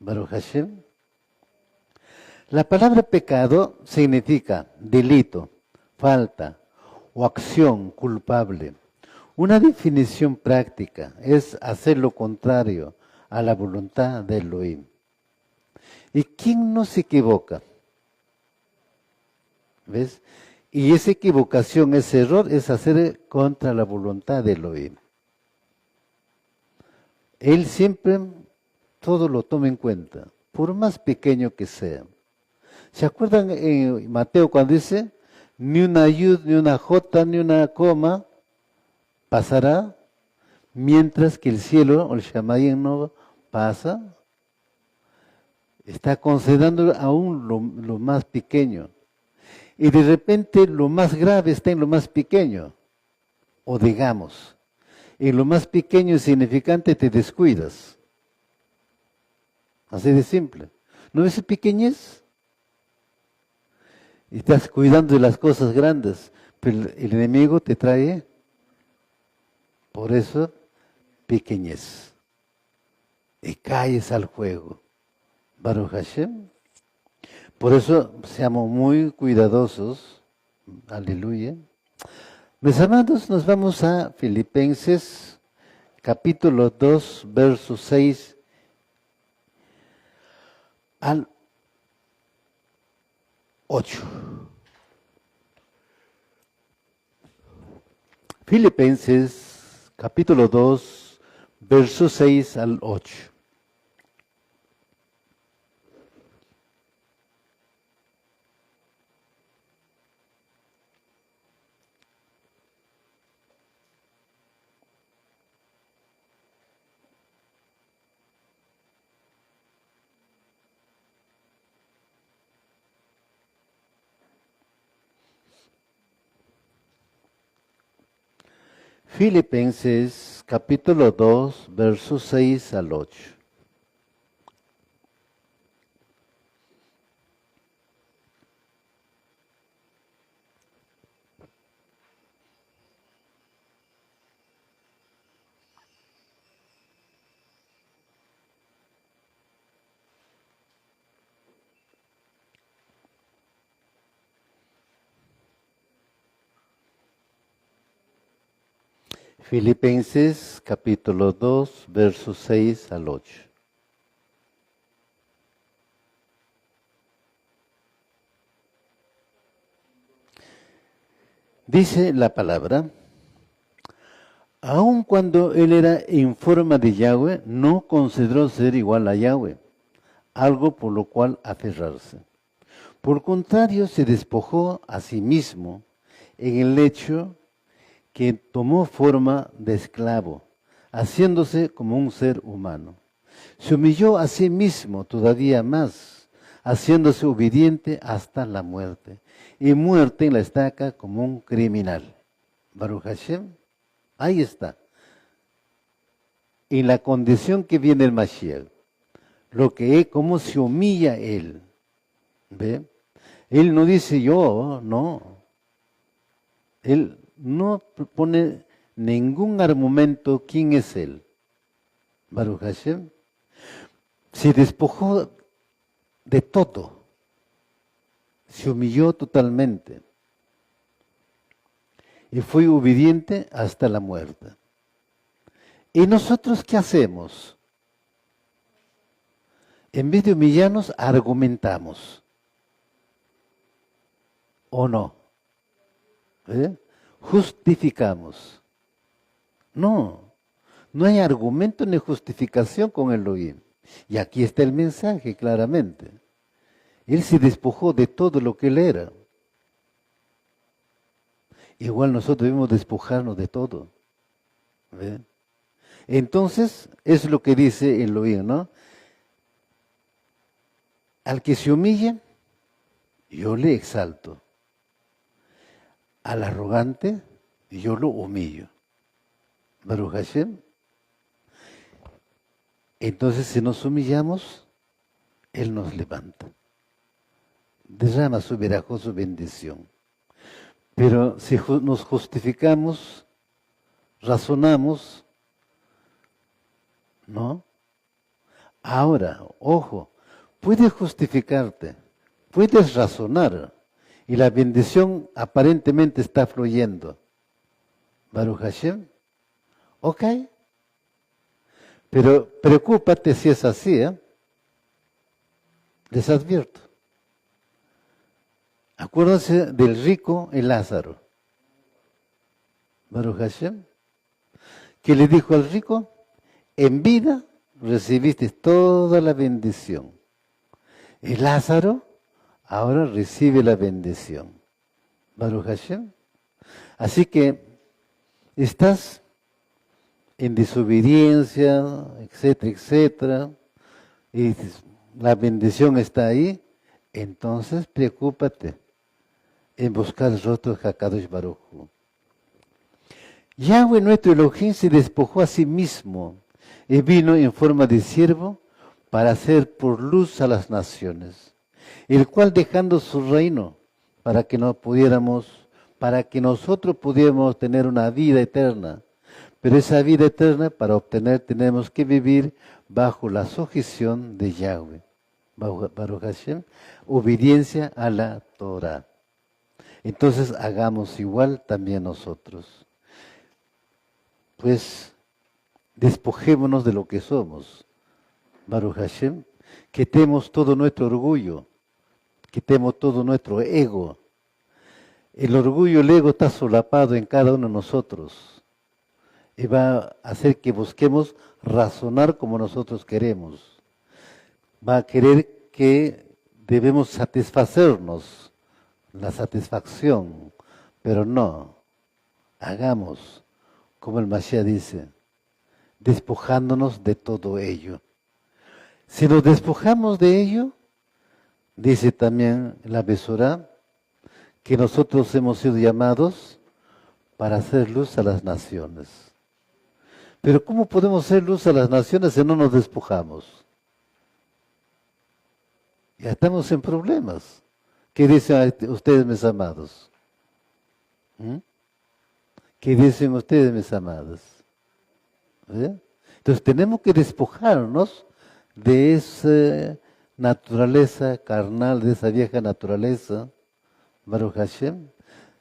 Baruch Hashem. La palabra pecado significa delito, falta o acción culpable. Una definición práctica es hacer lo contrario a la voluntad de Elohim. ¿Y quién no se equivoca? ¿Ves? Y esa equivocación, ese error, es hacer contra la voluntad de Elohim. Él siempre todo lo toma en cuenta, por más pequeño que sea. ¿Se acuerdan en Mateo cuando dice, ni una yud, ni una jota, ni una coma pasará, mientras que el cielo o el shamayim no pasa? Está considerando aún lo más pequeño. Y de repente lo más grave está en lo más pequeño. O digamos, en lo más pequeño y significante te descuidas. Así de simple. ¿No ves pequeñez? Y estás cuidando de las cosas grandes, pero el enemigo te trae, por eso, pequeñez. Y caes al juego. Baruch Hashem. Por eso seamos muy cuidadosos. Aleluya. Mis amados, nos vamos a Filipenses, capítulo 2, versos 6 al 8. Filipenses, capítulo 2, versos 6 al 8. Filipenses capítulo 2, versos 6 al 8. Filipenses capítulo 2, versos 6 al 8. Dice la palabra, aun cuando él era en forma de Yahweh, no consideró ser igual a Yahweh, algo por lo cual aferrarse. Por contrario, se despojó a sí mismo en el hecho que tomó forma de esclavo, haciéndose como un ser humano. Se humilló a sí mismo todavía más, haciéndose obediente hasta la muerte, y muerte en la estaca como un criminal. Baruch Hashem, ahí está. En la condición que viene el Mashiach, lo que es, cómo se humilla él. ¿Ve? Él no dice yo, no. Él no pone ningún argumento quién es él. Baruch Hashem se despojó de todo, se humilló totalmente y fue obediente hasta la muerte. ¿Y nosotros qué hacemos? En vez de humillarnos, argumentamos. ¿O no? Justificamos. No hay argumento ni justificación con Elohim. Y aquí está el mensaje claramente. Él se despojó de todo lo que él era. Igual nosotros debemos despojarnos de todo. ¿Ve? Entonces, es lo que dice Elohim, ¿no? Al que se humilla, yo le exalto. Al arrogante, yo lo humillo. Baruch Hashem. Entonces, si nos humillamos, Él nos levanta. Derrama su verajó, su bendición. Pero si nos justificamos, razonamos, ¿no? Ahora, ojo, puedes justificarte, puedes razonar, y la bendición aparentemente está fluyendo. Baruch Hashem, ok. Pero preocúpate si es así, ¿eh? Les advierto. Acuérdense del rico y Lázaro. Baruch Hashem, que le dijo al rico, en vida recibiste toda la bendición. Y Lázaro ahora recibe la bendición. Baruch Hashem. Así que estás en desobediencia, etcétera, etcétera, y la bendición está ahí, entonces preocúpate en buscar el rostro de Hakadosh Baruj Hu. Yahweh nuestro Elohim se despojó a sí mismo y vino en forma de siervo para hacer por luz a las naciones, el cual dejando su reino para que nosotros pudiéramos tener una vida eterna. Pero esa vida eterna, para obtener, tenemos que vivir bajo la sujeción de Yahweh. Baruch Hashem, obediencia a la Torah. Entonces hagamos igual también nosotros. Pues despojémonos de lo que somos. Baruch Hashem, quitemos todo nuestro orgullo, quitemos todo nuestro ego. El orgullo y el ego está solapado en cada uno de nosotros. Y va a hacer que busquemos razonar como nosotros queremos. Va a querer que debemos satisfacernos, la satisfacción, pero no, hagamos, como el Mashiach dice, despojándonos de todo ello. Si nos despojamos de ello, dice también la Besorá, que nosotros hemos sido llamados para hacer luz a las naciones. Pero ¿cómo podemos hacer luz a las naciones si no nos despojamos? Ya estamos en problemas. ¿Qué dicen ustedes, mis amados? ¿Qué dicen ustedes, mis amados? Entonces tenemos que despojarnos de esa naturaleza carnal, de esa vieja naturaleza, Baruch Hashem.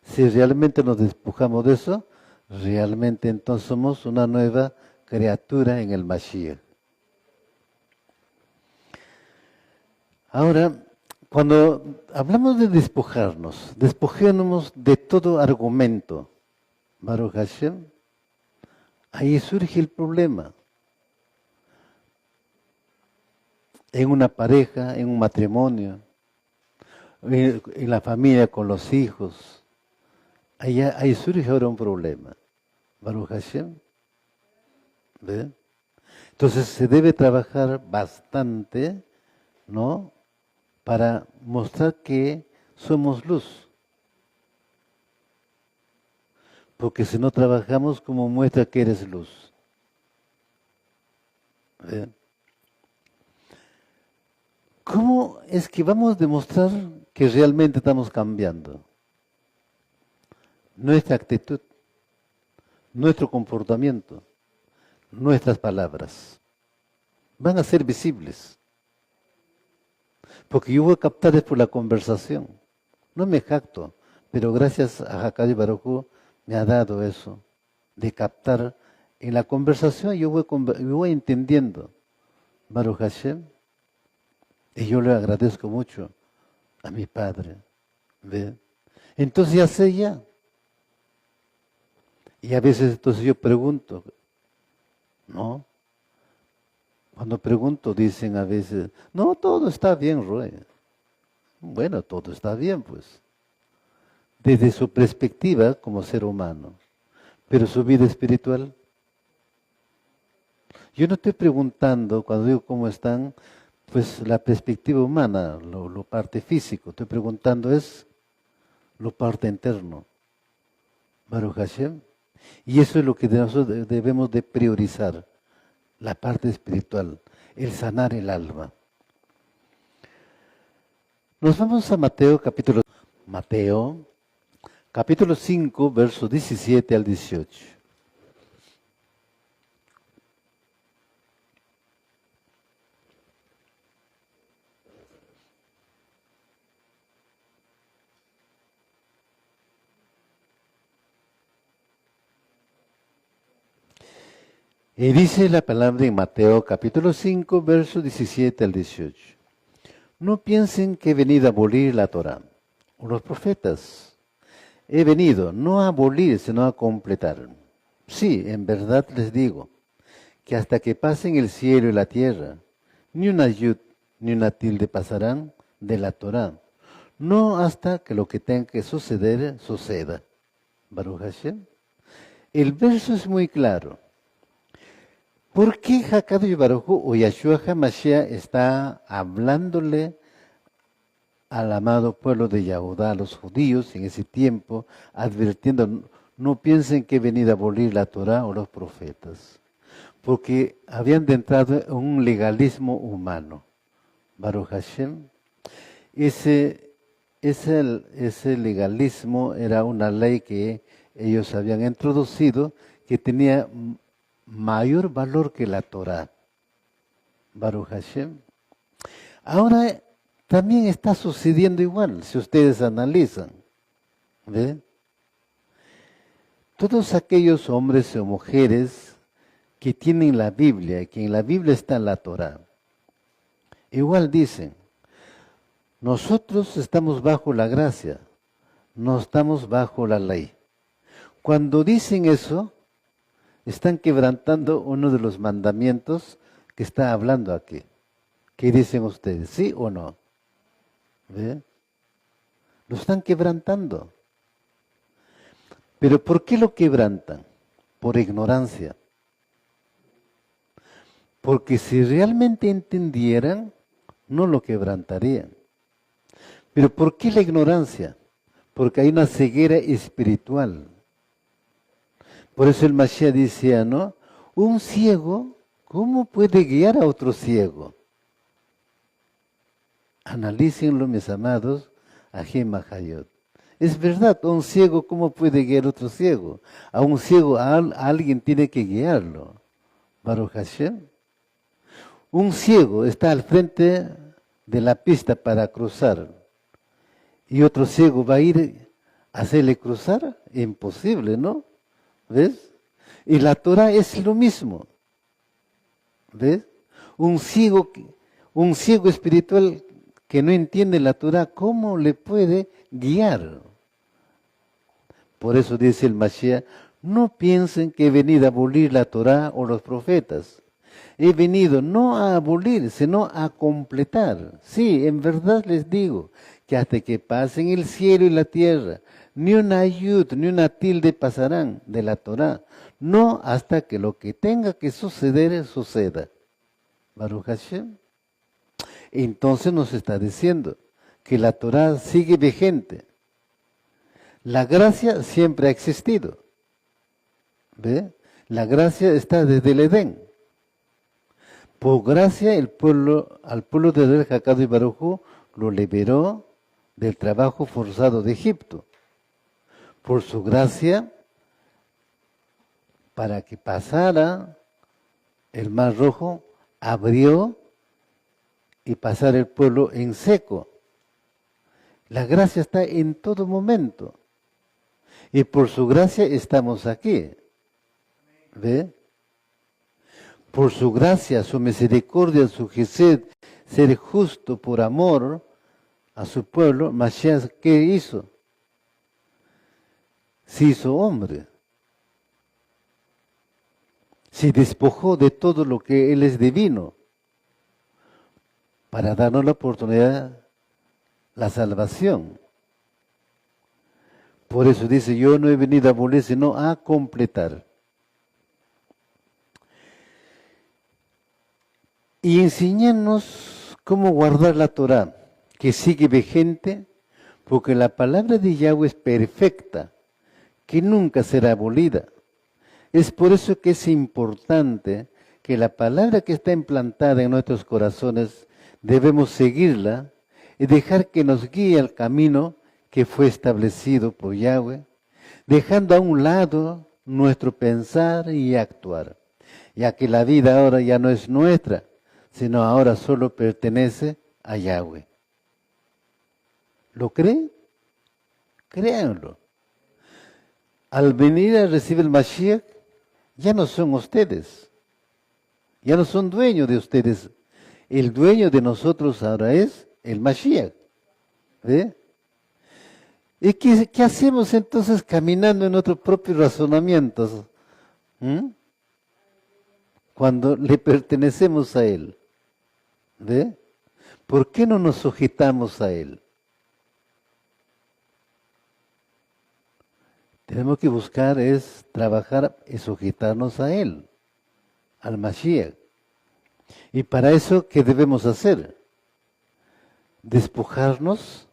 Si realmente nos despojamos de eso, realmente entonces somos una nueva criatura en el Mashiach. Ahora, cuando hablamos de despojarnos, despojémonos de todo argumento, Baruch Hashem, ahí surge el problema. En una pareja, en un matrimonio, en la familia con los hijos, ahí surge ahora un problema. Baruch Hashem. ¿Ve? Entonces se debe trabajar bastante, ¿no? Para mostrar que somos luz. Porque si no trabajamos, como muestra que eres luz. ¿Ve? ¿Cómo es que vamos a demostrar que realmente estamos cambiando? Nuestra actitud, nuestro comportamiento, nuestras palabras van a ser visibles. Porque yo voy a captar es por la conversación. No me jacto, pero gracias a Hakadosh Baruj Hu me ha dado eso, de captar en la conversación. Yo voy entendiendo, Baruch Hashem, y yo le agradezco mucho a mi padre. ¿Ve? Entonces ya sé ya. Y a veces entonces yo pregunto, ¿no? Cuando pregunto dicen a veces, no, todo está bien, Roy. Bueno, todo está bien, pues. Desde su perspectiva como ser humano. Pero su vida espiritual. Yo no estoy preguntando, cuando digo cómo están, Pues la perspectiva humana, lo parte físico. Estoy preguntando es lo parte interno. Baruch Hashem. Y eso es lo que nosotros debemos de priorizar, la parte espiritual, el sanar el alma. Nos vamos a Mateo, capítulo 5, versos 17 al 18. Y dice la palabra en Mateo capítulo 5, versos 17 al 18. No piensen que he venido a abolir la Torá o los profetas. He venido no a abolir, sino a completar. Sí, en verdad les digo, que hasta que pasen el cielo y la tierra, ni una yud ni una tilde pasarán de la Torá. No hasta que lo que tenga que suceder, suceda. Baruch Hashem. El verso es muy claro. ¿Por qué HaKadosh Baruj Hu o Yahshua HaMashiach está hablándole al amado pueblo de Yahudá, a los judíos en ese tiempo, advirtiendo, no piensen que he venido a abolir la Torah o los profetas? Porque habían entrado en un legalismo humano. Baruch Hashem. Ese legalismo era una ley que ellos habían introducido que tenía mayor valor que la Torah. Baruch Hashem. Ahora también está sucediendo igual, si ustedes analizan. ¿Ven? Todos aquellos hombres o mujeres que tienen la Biblia, que en la Biblia está la Torah, igual dicen, nosotros estamos bajo la gracia, no estamos bajo la ley. Cuando dicen eso, están quebrantando uno de los mandamientos que está hablando aquí. ¿Qué dicen ustedes? ¿Sí o no? ¿Ve? Lo están quebrantando. ¿Pero por qué lo quebrantan? Por ignorancia. Porque si realmente entendieran, no lo quebrantarían. ¿Pero por qué la ignorancia? Porque hay una ceguera espiritual. Por eso el Mashiach decía, ¿no? Un ciego, ¿cómo puede guiar a otro ciego? Analícenlo, mis amados, Ajem Mahayot. Es verdad, un ciego, ¿cómo puede guiar a otro ciego? A un ciego, a alguien tiene que guiarlo. Baruch Hashem. Un ciego está al frente de la pista para cruzar. ¿Y otro ciego va a ir a hacerle cruzar? Imposible, ¿no? ¿Ves? Y la Torah es lo mismo. ¿Ves? Un ciego espiritual que no entiende la Torah, ¿cómo le puede guiar? Por eso dice el Mashiach, no piensen que he venido a abolir la Torah o los profetas. He venido no a abolir, sino a completar. Sí, en verdad les digo, que hasta que pasen el cielo y la tierra, ni una yud, ni una tilde pasarán de la Torah, no hasta que lo que tenga que suceder, suceda. Baruch Hashem. Entonces nos está diciendo que la Torah sigue vigente. La gracia siempre ha existido. ¿Ve? La gracia está desde el Edén. Por gracia al pueblo de Israel, HaKadosh Baruj Hu lo liberó del trabajo forzado de Egipto. Por su gracia, para que pasara el Mar Rojo, abrió y pasara el pueblo en seco. La gracia está en todo momento. Y por su gracia estamos aquí. ¿Ve? Por su gracia, su misericordia, su gesed, ser justo por amor a su pueblo, Mashiach, ¿qué hizo? Se hizo hombre. Se despojó de todo lo que Él es divino para darnos la oportunidad, la salvación. Por eso dice, yo no he venido a abolir, sino a completar. Y enséñanos ¿Cómo guardar la Torá? Que sigue vigente, porque la palabra de Yahweh es perfecta, que nunca será abolida. Es por eso que es importante que la palabra que está implantada en nuestros corazones debemos seguirla y dejar que nos guíe al camino que fue establecido por Yahweh, dejando a un lado nuestro pensar y actuar, ya que la vida ahora ya no es nuestra, sino ahora solo pertenece a Yahweh. ¿Lo creen? Créanlo. Al venir a recibir el Mashiach, ya no son ustedes, ya no son dueños de ustedes. El dueño de nosotros ahora es el Mashiach. ¿Ve? ¿Y qué hacemos entonces caminando en nuestros propios razonamientos? Cuando le pertenecemos a Él. ¿Ve? ¿Por qué no nos sujetamos a Él? Tenemos que buscar es trabajar y sujetarnos a Él, al Mashiach. Y para eso, ¿qué debemos hacer? Despojarnos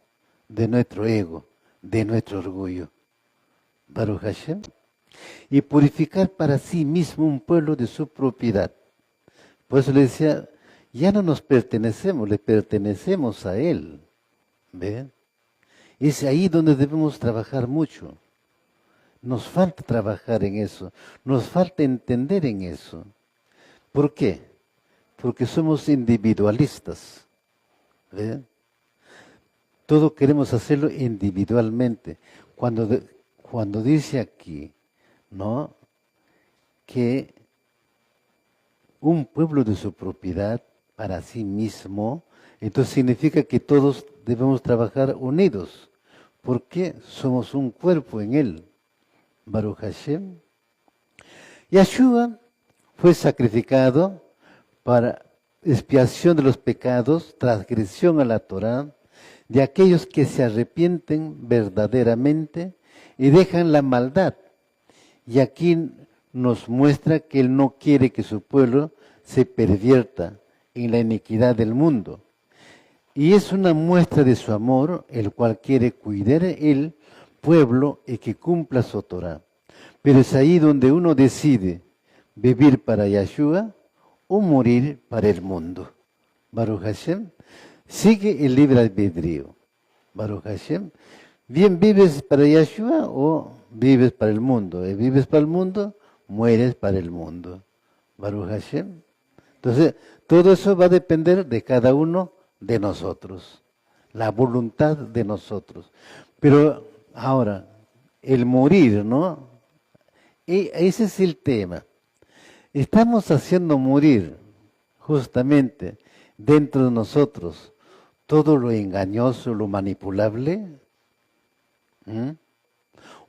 de nuestro ego, de nuestro orgullo. Baruch Hashem. Y purificar para sí mismo un pueblo de su propiedad. Por eso le decía, ya no nos pertenecemos, le pertenecemos a Él. ¿Ve? Es ahí donde debemos trabajar mucho. Nos falta trabajar en eso, nos falta entender en eso. ¿Por qué? Porque somos individualistas. ¿Ve? Todo queremos hacerlo individualmente. Cuando dice aquí, ¿no?, que un pueblo de su propiedad para sí mismo, entonces significa que todos debemos trabajar unidos, porque somos un cuerpo en Él. Baruch Hashem. Yahshua fue sacrificado para expiación de los pecados, transgresión a la Torá, de aquellos que se arrepienten verdaderamente y dejan la maldad. Y aquí nos muestra que Él no quiere que su pueblo se pervierta en la iniquidad del mundo. Y es una muestra de su amor, el cual quiere cuidar el pueblo y que cumpla su Torá. Pero es ahí donde uno decide vivir para Yahshua o morir para el mundo. Baruch Hashem. Sigue el libre albedrío. Baruch Hashem. Bien vives para Yahshua o vives para el mundo. Y vives para el mundo, mueres para el mundo. Baruch Hashem. Entonces, todo eso va a depender de cada uno de nosotros. La voluntad de nosotros. Pero ahora, el morir, ¿no? Y ese es el tema. Estamos haciendo morir justamente dentro de nosotros todo lo engañoso, lo manipulable.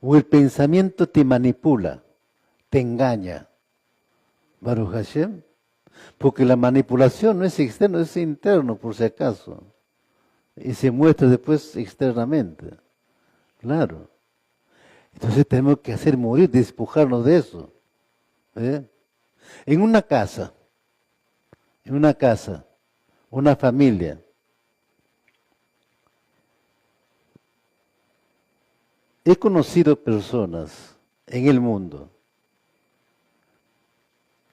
O el pensamiento te manipula, te engaña. Baruch Hashem. Porque la manipulación no es externo, es interno por si acaso. Y se muestra después externamente. Claro. Entonces tenemos que hacer morir, despojarnos de eso. En una casa, una familia, he conocido personas en el mundo.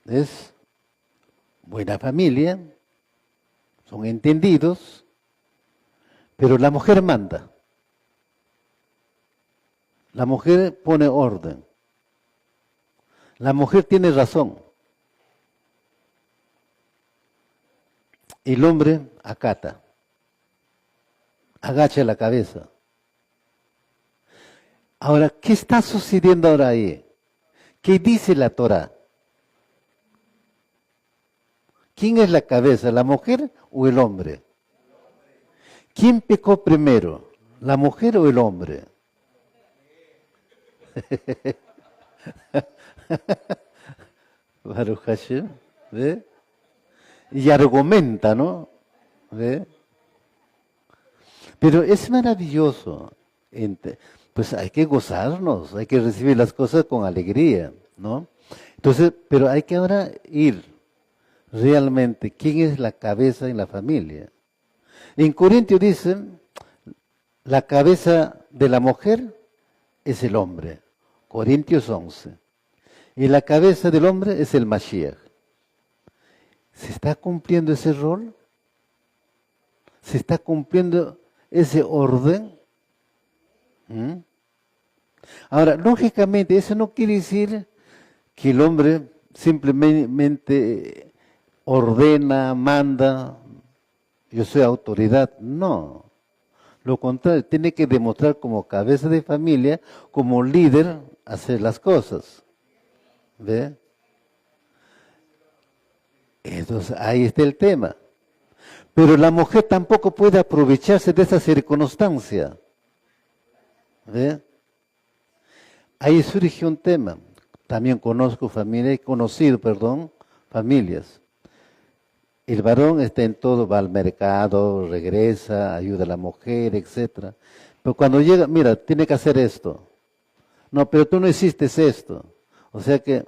Es buena familia, son entendidos, pero la mujer manda. La mujer pone orden. La mujer tiene razón. El hombre acata, agacha la cabeza. Ahora, ¿qué está sucediendo ahora ahí? ¿Qué dice la Torá? ¿Quién es la cabeza, la mujer o el hombre? ¿Quién pecó primero, la mujer o el hombre? Baruch Hashem, ¿ve? Y argumenta, ¿no? ¿Ve? Pero es maravilloso. Pues hay que gozarnos, hay que recibir las cosas con alegría, ¿no? Entonces, pero hay que ahora ir realmente, ¿quién es la cabeza en la familia? En Corintios dice, la cabeza de la mujer es el hombre. Corintios 11. Y la cabeza del hombre es el Mashiach. ¿Se está cumpliendo ese rol? ¿Se está cumpliendo ese orden? ¿Mm? Ahora, lógicamente, eso no quiere decir que el hombre simplemente ordena, manda, yo soy autoridad. No. Lo contrario, tiene que demostrar como cabeza de familia, como líder, hacer las cosas. ¿Ve? Entonces, ahí está el tema. Pero la mujer tampoco puede aprovecharse de esa circunstancia. ¿Ve? Ahí surge un tema. También conozco familias, he conocido, perdón, familias. El varón está en todo, va al mercado, regresa, ayuda a la mujer, etcétera. Pero cuando llega, mira, tiene que hacer esto. No, pero tú no hiciste esto. O sea que,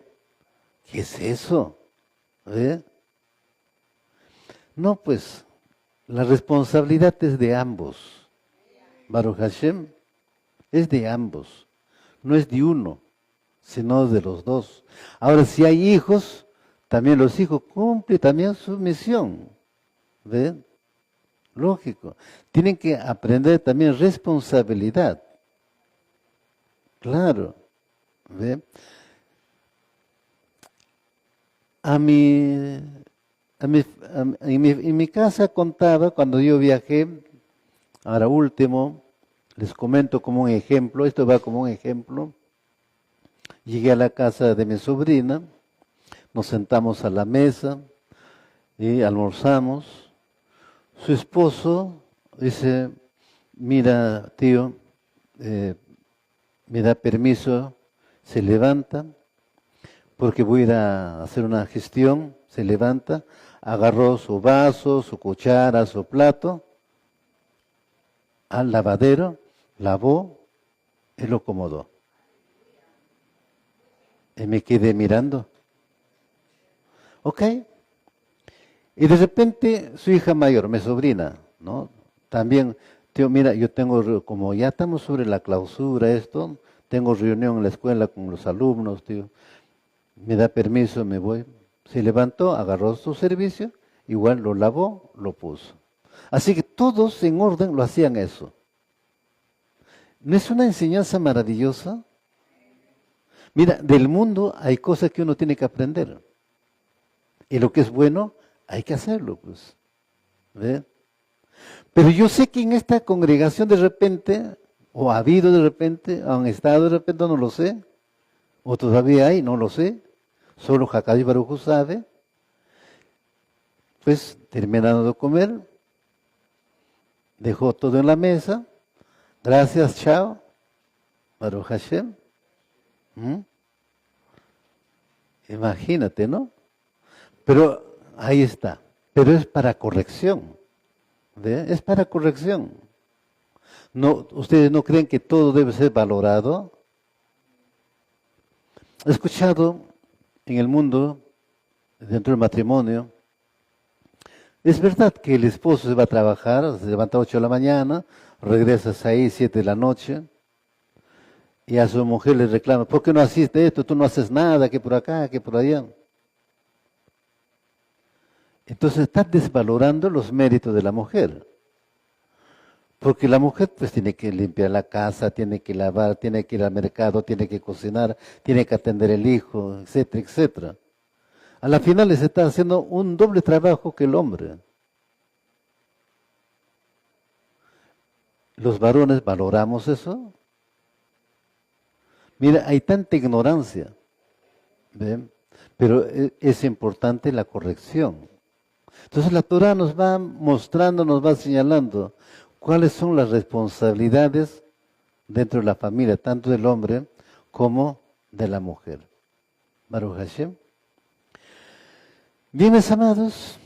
¿qué es eso? ¿Ve? No, pues, la responsabilidad es de ambos. Baruch Hashem es de ambos. No es de uno, sino de los dos. Ahora, si hay hijos, también los hijos cumplen también su misión. ¿Ve? Lógico. Tienen que aprender también responsabilidad. Claro. ¿Ve? En mi casa contaba, cuando yo viajé, ahora último, les comento como un ejemplo, esto va como un ejemplo. Llegué a la casa de mi sobrina, nos sentamos a la mesa y almorzamos. Su esposo dice, mira tío, me da permiso, se levanta, porque voy a ir a hacer una gestión, se levanta, agarró su vaso, su cuchara, su plato, al lavadero, lavó y lo acomodó. Y me quedé mirando. ¿Ok? Y de repente su hija mayor, mi sobrina, ¿no? También, tío, mira, yo tengo, como ya estamos sobre la clausura, esto, tengo reunión en la escuela con los alumnos, tío, me da permiso, me voy. Se levantó, agarró su servicio, igual lo lavó, lo puso. Así que todos en orden lo hacían eso. ¿No es una enseñanza maravillosa? Mira, del mundo hay cosas que uno tiene que aprender. Y lo que es bueno, hay que hacerlo, pues. ¿Ve? Pero yo sé que en esta congregación de repente, o ha habido de repente, han estado de repente, no lo sé, o todavía hay, no lo sé, solo Hakadosh Baruj Hu sabe. Pues terminando de comer, dejó todo en la mesa, gracias, chao, Baruch Hashem. Imagínate, ¿no? Pero ahí está. Pero es para corrección. ¿Ve? Es para corrección. No, ¿ustedes no creen que todo debe ser valorado? He escuchado en el mundo, dentro del matrimonio, es verdad que el esposo se va a trabajar, se levanta a 8 de la mañana, regresa a 6, 7 de la noche, y a su mujer le reclama, ¿por qué no haces esto? Tú no haces nada, que por acá, que por allá. Entonces está desvalorando los méritos de la mujer. Porque la mujer pues tiene que limpiar la casa, tiene que lavar, tiene que ir al mercado, tiene que cocinar, tiene que atender el hijo, etcétera, etcétera. A la final se está haciendo un doble trabajo que el hombre. ¿Los varones valoramos eso? Mira, hay tanta ignorancia, ¿ven? Pero es importante la corrección. Entonces la Torah nos va mostrando, nos va señalando cuáles son las responsabilidades dentro de la familia, tanto del hombre como de la mujer. Baruch Hashem. Bien, mis amados,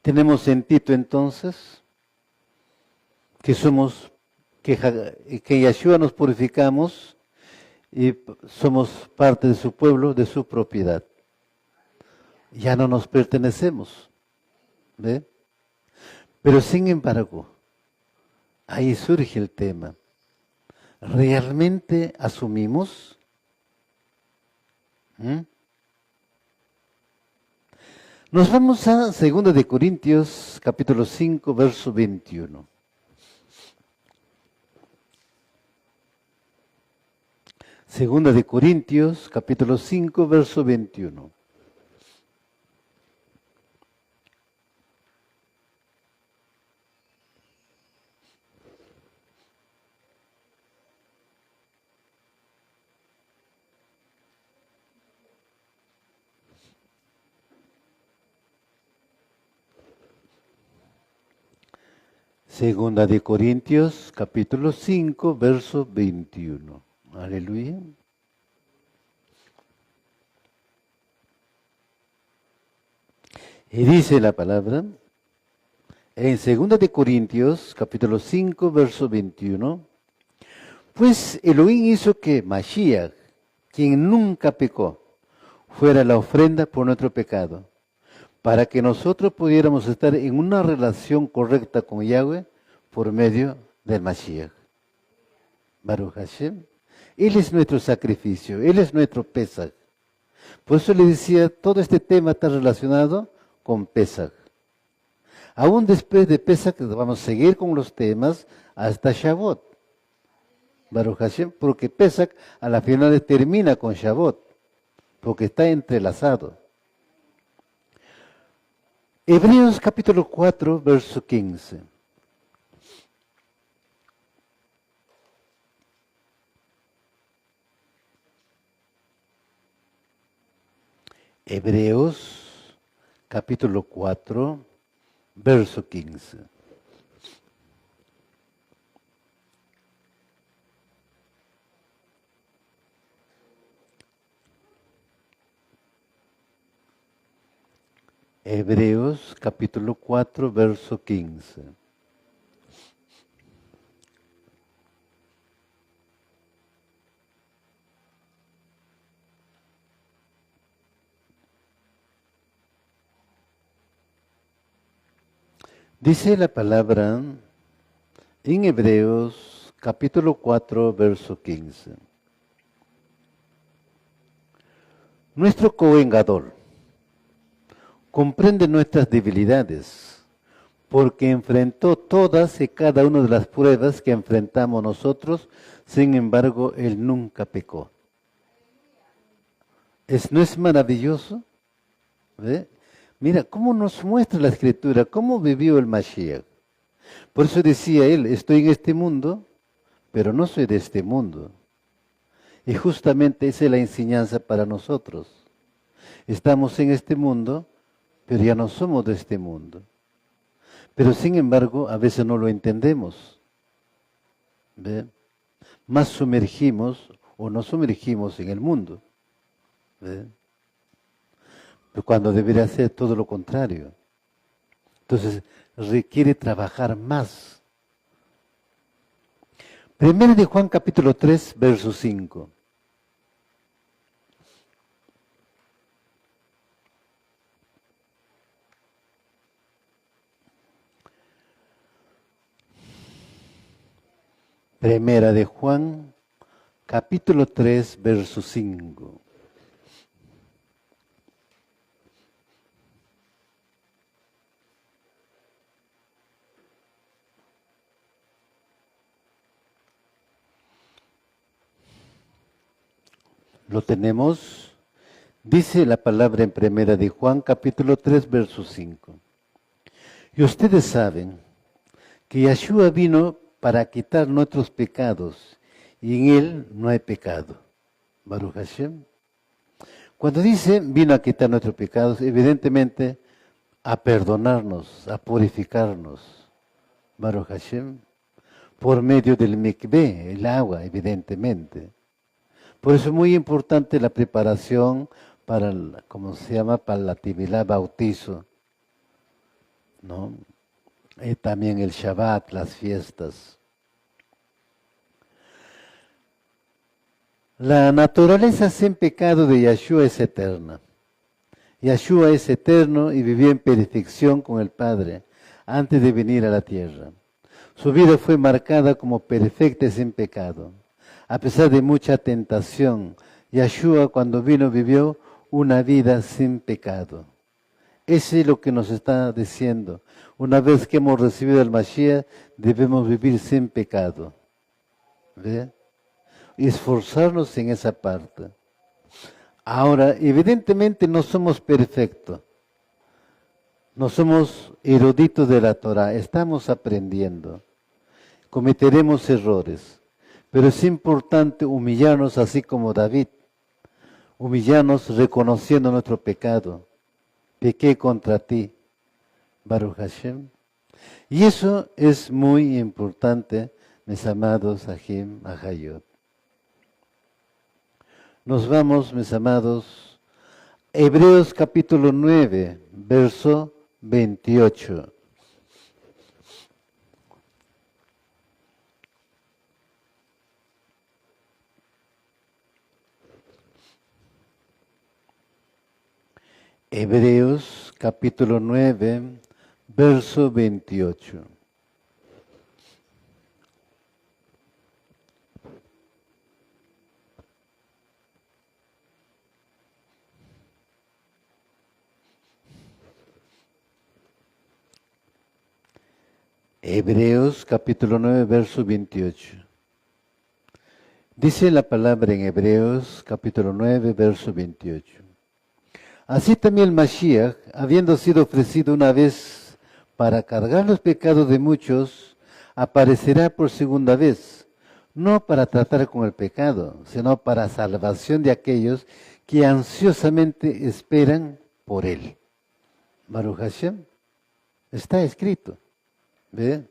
tenemos en Tito entonces que Yeshua nos purificamos y somos parte de su pueblo, de su propiedad. Ya no nos pertenecemos. ¿Ve? Pero sin embargo, ahí surge el tema. ¿Realmente asumimos? ¿Mm? Nos vamos a 2 de Corintios, capítulo 5, verso 21. Segunda de Corintios, capítulo 5, verso 21. Segunda de Corintios, capítulo 5, verso 21. Aleluya. Y dice la palabra, en 2 de Corintios, capítulo 5, verso 21, pues Elohim hizo que Mashiach, quien nunca pecó, fuera la ofrenda por nuestro pecado, para que nosotros pudiéramos estar en una relación correcta con Yahweh por medio del Mashiach. Baruch Hashem. Él es nuestro sacrificio, Él es nuestro Pesach. Por eso le decía, todo este tema está relacionado con Pesach. Aún después de Pesach vamos a seguir con los temas hasta Shavuot. Baruch Hashem, porque Pesach a la final termina con Shavuot, porque está entrelazado. Hebreos capítulo 4, verso 15. Hebreos capítulo 4, verso 15. Hebreos capítulo 4, verso 15. Dice la palabra en Hebreos capítulo 4, verso 15. Nuestro covengador comprende nuestras debilidades, porque enfrentó todas y cada una de las pruebas que enfrentamos nosotros, sin embargo, Él nunca pecó. ¿No es maravilloso? ¿Ve? Mira, cómo nos muestra la Escritura, cómo vivió el Mashiach. Por eso decía él, estoy en este mundo, pero no soy de este mundo. Y justamente esa es la enseñanza para nosotros. Estamos en este mundo, pero ya no somos de este mundo. Pero sin embargo, a veces no lo entendemos. ¿Ve? Más sumergimos o nos sumergimos en el mundo. ¿Ve? Pero cuando debería ser todo lo contrario. Entonces, requiere trabajar más. Primero de Juan capítulo 3, verso 5. Primera de Juan, capítulo 3, verso 5. Lo tenemos, dice la palabra en Primera de Juan, capítulo 3, verso 5. Y ustedes saben que Yeshua vino para quitar nuestros pecados, y en Él no hay pecado. Baruch Hashem. Cuando dice vino a quitar nuestros pecados, evidentemente a perdonarnos, a purificarnos. Baruch Hashem. Por medio del mikveh, el agua, evidentemente. Por eso es muy importante la preparación para, ¿cómo se llama? Para la Tevilá, bautizo, ¿no? Y también el Shabbat, las fiestas. La naturaleza sin pecado de Yeshua es eterna. Yeshua es eterno y vivió en perfección con el Padre. antes de venir a la tierra. Su vida fue marcada como perfecta y sin pecado. A pesar de mucha tentación, Yeshua cuando vino vivió una vida sin pecado. Eso es lo que nos está diciendo. Una vez que hemos recibido el Mashiach, debemos vivir sin pecado. ¿Ve? Y esforzarnos en esa parte. Ahora, evidentemente no somos perfectos. No somos eruditos de la Torah. Estamos aprendiendo. Cometeremos errores. Pero es importante humillarnos así como David. Humillarnos reconociendo nuestro pecado. Pequé contra ti, Baruch Hashem. Y eso es muy importante, mis amados Ahim Ahayot. Nos vamos, mis amados, Hebreos capítulo 9, verso 28. Hebreos capítulo 9, verso 28. Hebreos capítulo 9, verso 28. Dice la palabra en Hebreos capítulo 9, verso 28. Así también el Mashiach, habiendo sido ofrecido una vez para cargar los pecados de muchos, aparecerá por segunda vez, no para tratar con el pecado, sino para salvación de aquellos que ansiosamente esperan por él. Baruch Hashem, está escrito. ¿Ve?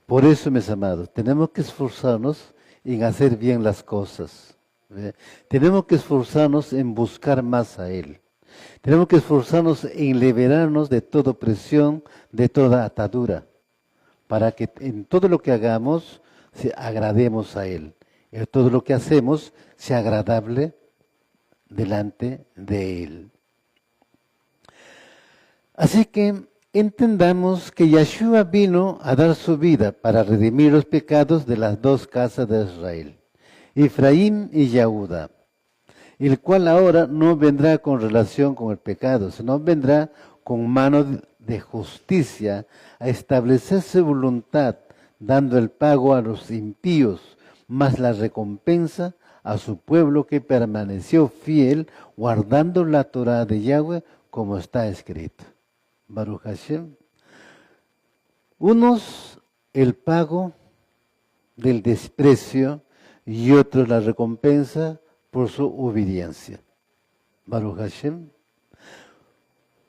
Por eso, mis amados, tenemos que esforzarnos en hacer bien las cosas. ¿Ve? Tenemos que esforzarnos en buscar más a él. Tenemos que esforzarnos en liberarnos de toda opresión, de toda atadura, para que en todo lo que hagamos agrademos a Él. En todo lo que hacemos sea agradable delante de Él. Así que entendamos que Yeshua vino a dar su vida para redimir los pecados de las dos casas de Israel, Efraín y Yehuda, el cual ahora no vendrá con relación con el pecado, sino vendrá con mano de justicia a establecer su voluntad, dando el pago a los impíos, más la recompensa a su pueblo que permaneció fiel, guardando la Torah de Yahweh como está escrito. Baruch Hashem. Unos el pago del desprecio y otros la recompensa por su obediencia. Baruch Hashem.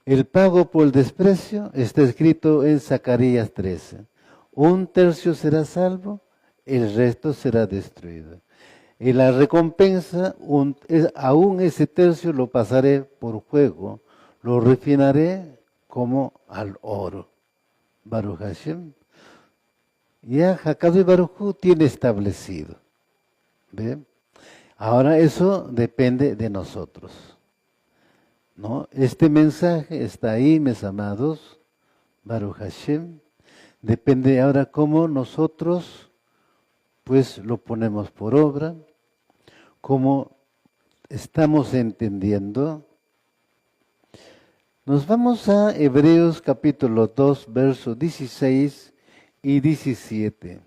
El pago por el desprecio está escrito en Zacarías 13. 1/3 será salvo, el resto será destruido. Y la recompensa, aún ese tercio lo pasaré por fuego, lo refinaré como al oro. Baruch Hashem. Ya Hakadosh Baruj Hu tiene establecido. ¿Ve? Ahora eso depende de nosotros, ¿no? Este mensaje está ahí, mis amados, Baruch Hashem. Depende ahora cómo nosotros, pues, lo ponemos por obra, cómo estamos entendiendo. Nos vamos a Hebreos capítulo 2, versos 16 y 17.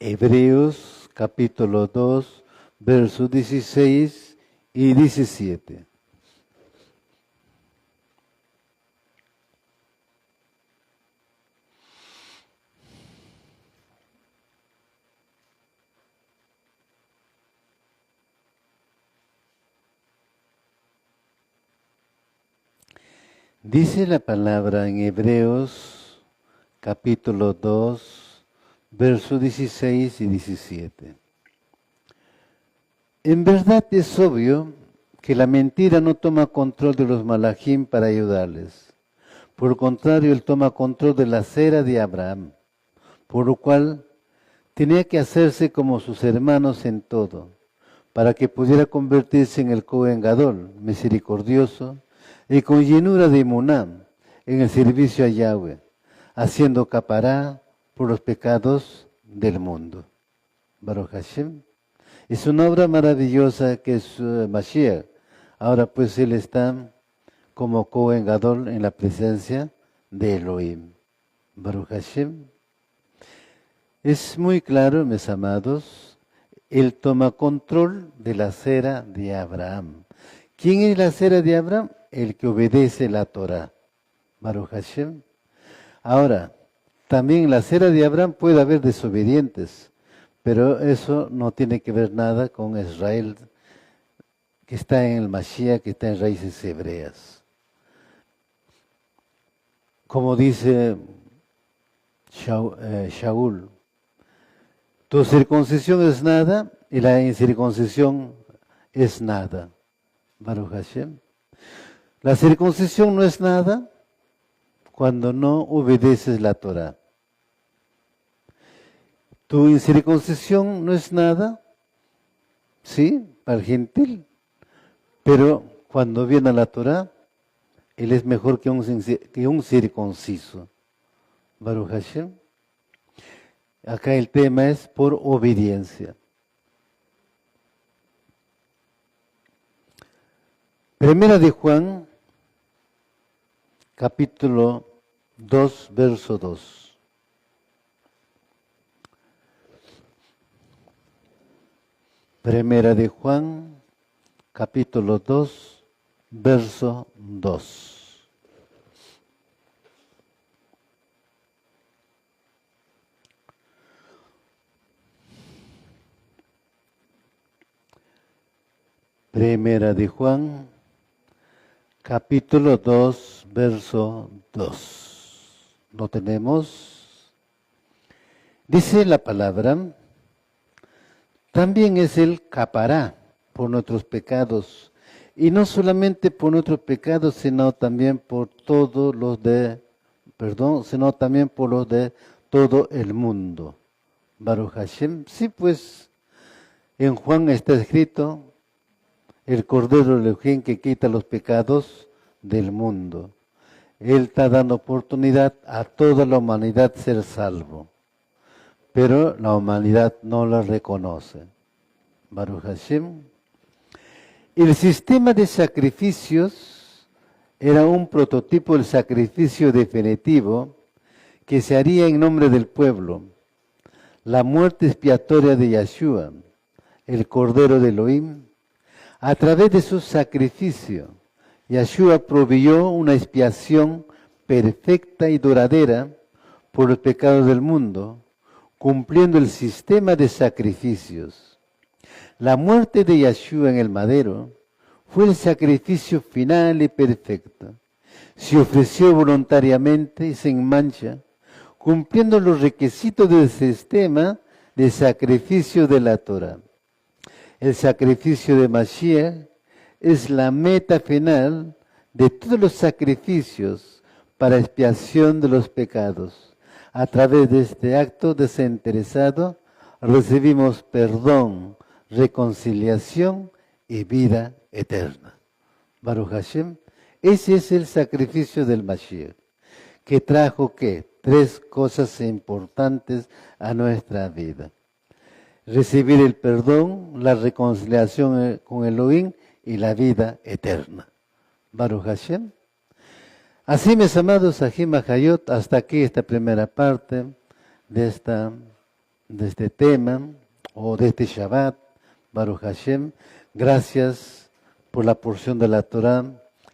Hebreos capítulo 2, versos 16 y 17. Dice la palabra en Hebreos capítulo 2, versos 16 y 17. En verdad es obvio que la mentira no toma control de los malajim para ayudarles. Por el contrario, él toma control de la cera de Abraham, por lo cual tenía que hacerse como sus hermanos en todo, para que pudiera convertirse en el Cohen Gadol, misericordioso, y con llenura de Emuná, en el servicio a Yahweh, haciendo capará por los pecados del mundo. Baruch Hashem. Es una obra maravillosa que es Mashiach. Ahora pues él está como Cohen Gadol en la presencia de Elohim. Baruch Hashem. Es muy claro, mis amados, él toma control de la acera de Abraham. ¿Quién es la acera de Abraham? El que obedece la Torah. Baruch Hashem. Ahora, también en la acera de Abraham puede haber desobedientes, pero eso no tiene que ver nada con Israel, que está en el Mashiach, que está en raíces hebreas. Como dice Shaul, tu circuncisión es nada y la incircuncisión es nada. Baruch Hashem. La circuncisión no es nada cuando no obedeces la Torah. Tu incircuncisión no es nada, sí, para el gentil, pero cuando viene la Torah, él es mejor que un circunciso. Baruch Hashem. Acá el tema es por obediencia. Primera de Juan, capítulo 2, verso 2. Primera de Juan, capítulo 2, verso 2. Primera de Juan, capítulo 2, verso 2. ¿Lo tenemos? Dice la palabra, también es el capará por nuestros pecados, y no solamente por nuestros pecados, sino también por todos los de, sino también por los de todo el mundo. Baruch Hashem. Sí, pues, en Juan está escrito, el Cordero de Elohim que quita los pecados del mundo. Él está dando oportunidad a toda la humanidad ser salvo, pero la humanidad no la reconoce. Baruch Hashem. El sistema de sacrificios era un prototipo del sacrificio definitivo que se haría en nombre del pueblo. La muerte expiatoria de Yeshua, el Cordero de Elohim. A través de su sacrificio, Yeshua proveyó una expiación perfecta y duradera por los pecados del mundo, cumpliendo el sistema de sacrificios. La muerte de Yeshua en el madero fue el sacrificio final y perfecto. Se ofreció voluntariamente y sin mancha, cumpliendo los requisitos del sistema de sacrificio de la Torah. El sacrificio de Mashiach es la meta final de todos los sacrificios para expiación de los pecados. A través de este acto desinteresado recibimos perdón, reconciliación y vida eterna. Baruch Hashem. Ese es el sacrificio del Mashiach, que trajo ¿qué? 3 cosas importantes a nuestra vida. Recibir el perdón, la reconciliación con Elohim y la vida eterna. Baruch Hashem. Así, mis amados Sahim Hayot, hasta aquí esta primera parte de este tema, o de este Shabbat, Baruch Hashem. Gracias por la porción de la Torah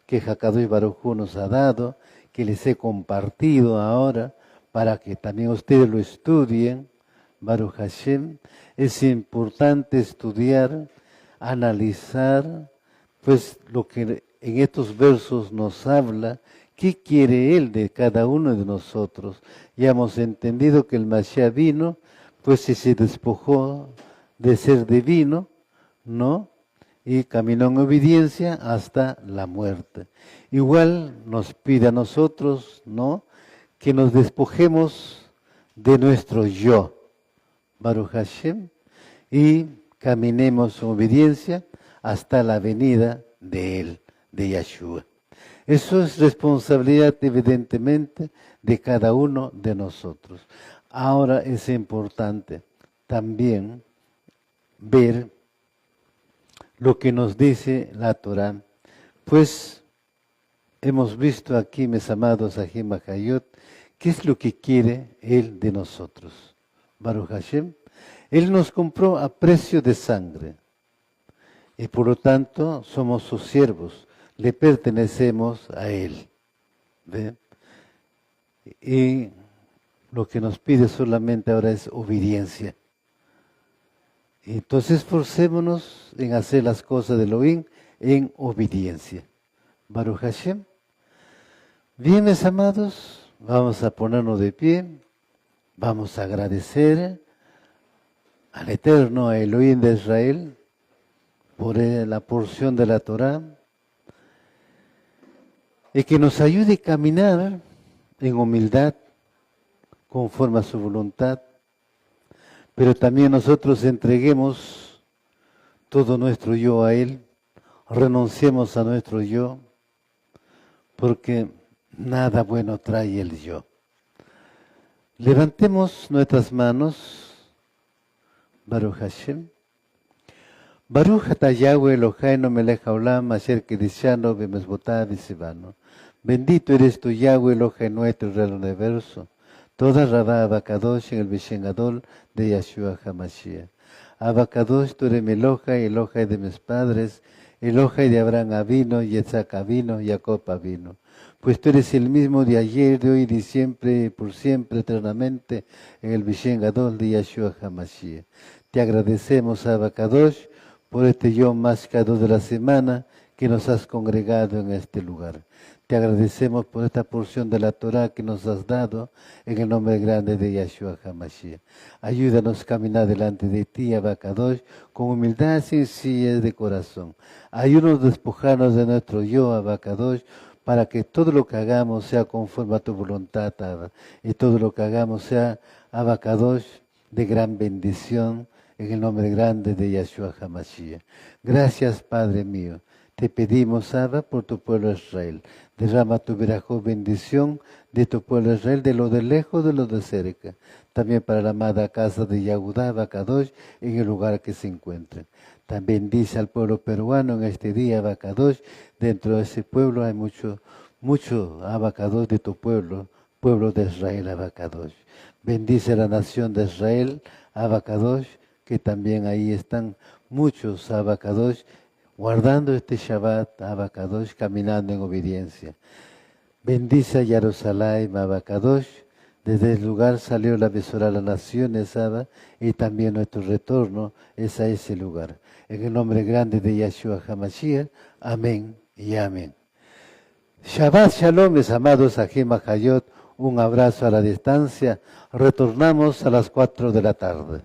que Hakadosh Baruj Hu nos ha dado, que les he compartido ahora, para que también ustedes lo estudien. Baruch Hashem. Es importante estudiar, analizar, pues lo que en estos versos nos habla, qué quiere Él de cada uno de nosotros. Ya hemos entendido que el Mashiach vino, pues se despojó de ser divino, ¿no? Y caminó en obediencia hasta la muerte. Igual nos pide a nosotros, ¿no? Que nos despojemos de nuestro yo. Baruch Hashem, y caminemos en obediencia hasta la venida de Él, de Yeshua. Eso es responsabilidad, evidentemente, de cada uno de nosotros. Ahora es importante también ver lo que nos dice la Torah, pues hemos visto aquí, mis amados Ajim Achayot, qué es lo que quiere Él de nosotros. Baruch Hashem, Él nos compró a precio de sangre y por lo tanto somos sus siervos, le pertenecemos a Él. ¿Ve? Y lo que nos pide solamente ahora es obediencia. Entonces esforcémonos en hacer las cosas de Elohim en obediencia. Baruch Hashem. Bien, mis amados, vamos a ponernos de pie, vamos a agradecer al Eterno, a Elohim de Israel, por la porción de la Torah, y que nos ayude a caminar en humildad, conforme a su voluntad, pero también nosotros entreguemos todo nuestro yo a Él, renunciemos a nuestro yo, porque nada bueno trae el yo. Levantemos nuestras manos, Baruch Hashem. Baruch ata Yahweh Eloheinu melech haolam asher kidishanu b'mezbotav v'sivanu. Bendito eres tú, Yahweh Elohim nuestro, Rey del universo. Toda Rabá Abacadosh en el Beshen Gadol de Yeshua HaMashiach. Abacadosh, tú eres mi Eloha y Eloha de mis padres, Eloha de Abraham Avino, Yitzhak Avino, Jacob Avino. Pues tú eres el mismo de ayer, de hoy, de siempre, y por siempre, eternamente, en el Beshen Gadol de Yeshua HaMashiach. Te agradecemos, Abacadosh, por este Yom Mashkado de la semana que nos has congregado en este lugar. Te agradecemos por esta porción de la Torah que nos has dado en el nombre grande de Yeshua HaMashiach. Ayúdanos a caminar delante de ti, Abacadosh, con humildad sencilla de corazón. Ayúdanos a despojarnos de nuestro yo, Abacadosh, para que todo lo que hagamos sea conforme a tu voluntad, Abba, y todo lo que hagamos sea, Abacadosh, de gran bendición, en el nombre grande de Yeshua HaMashiach. Gracias, Padre mío. Te pedimos, Abba, por tu pueblo Israel. Derrama tu verajó bendición de tu pueblo Israel, de lo de lejos, de lo de cerca. También para la amada casa de Yahudá, Abacadosh, en el lugar que se encuentren. También bendice al pueblo peruano en este día, Abacadosh. Dentro de ese pueblo hay mucho Abacadosh de tu pueblo, pueblo de Israel, Abacadosh. Bendice la nación de Israel, Abacadosh, que también ahí están muchos Abacadosh, guardando este Shabbat, Abacadosh, caminando en obediencia. Bendice a Jerusalén, Abacadosh. Desde el lugar salió la besora a las naciones, Abba, y también nuestro retorno es a ese lugar. En el nombre grande de Yeshua HaMashiach, amén y amén. Shabbat Shalom, mis amados Ajim Achayot, un abrazo a la distancia. Retornamos a las 4 de la tarde.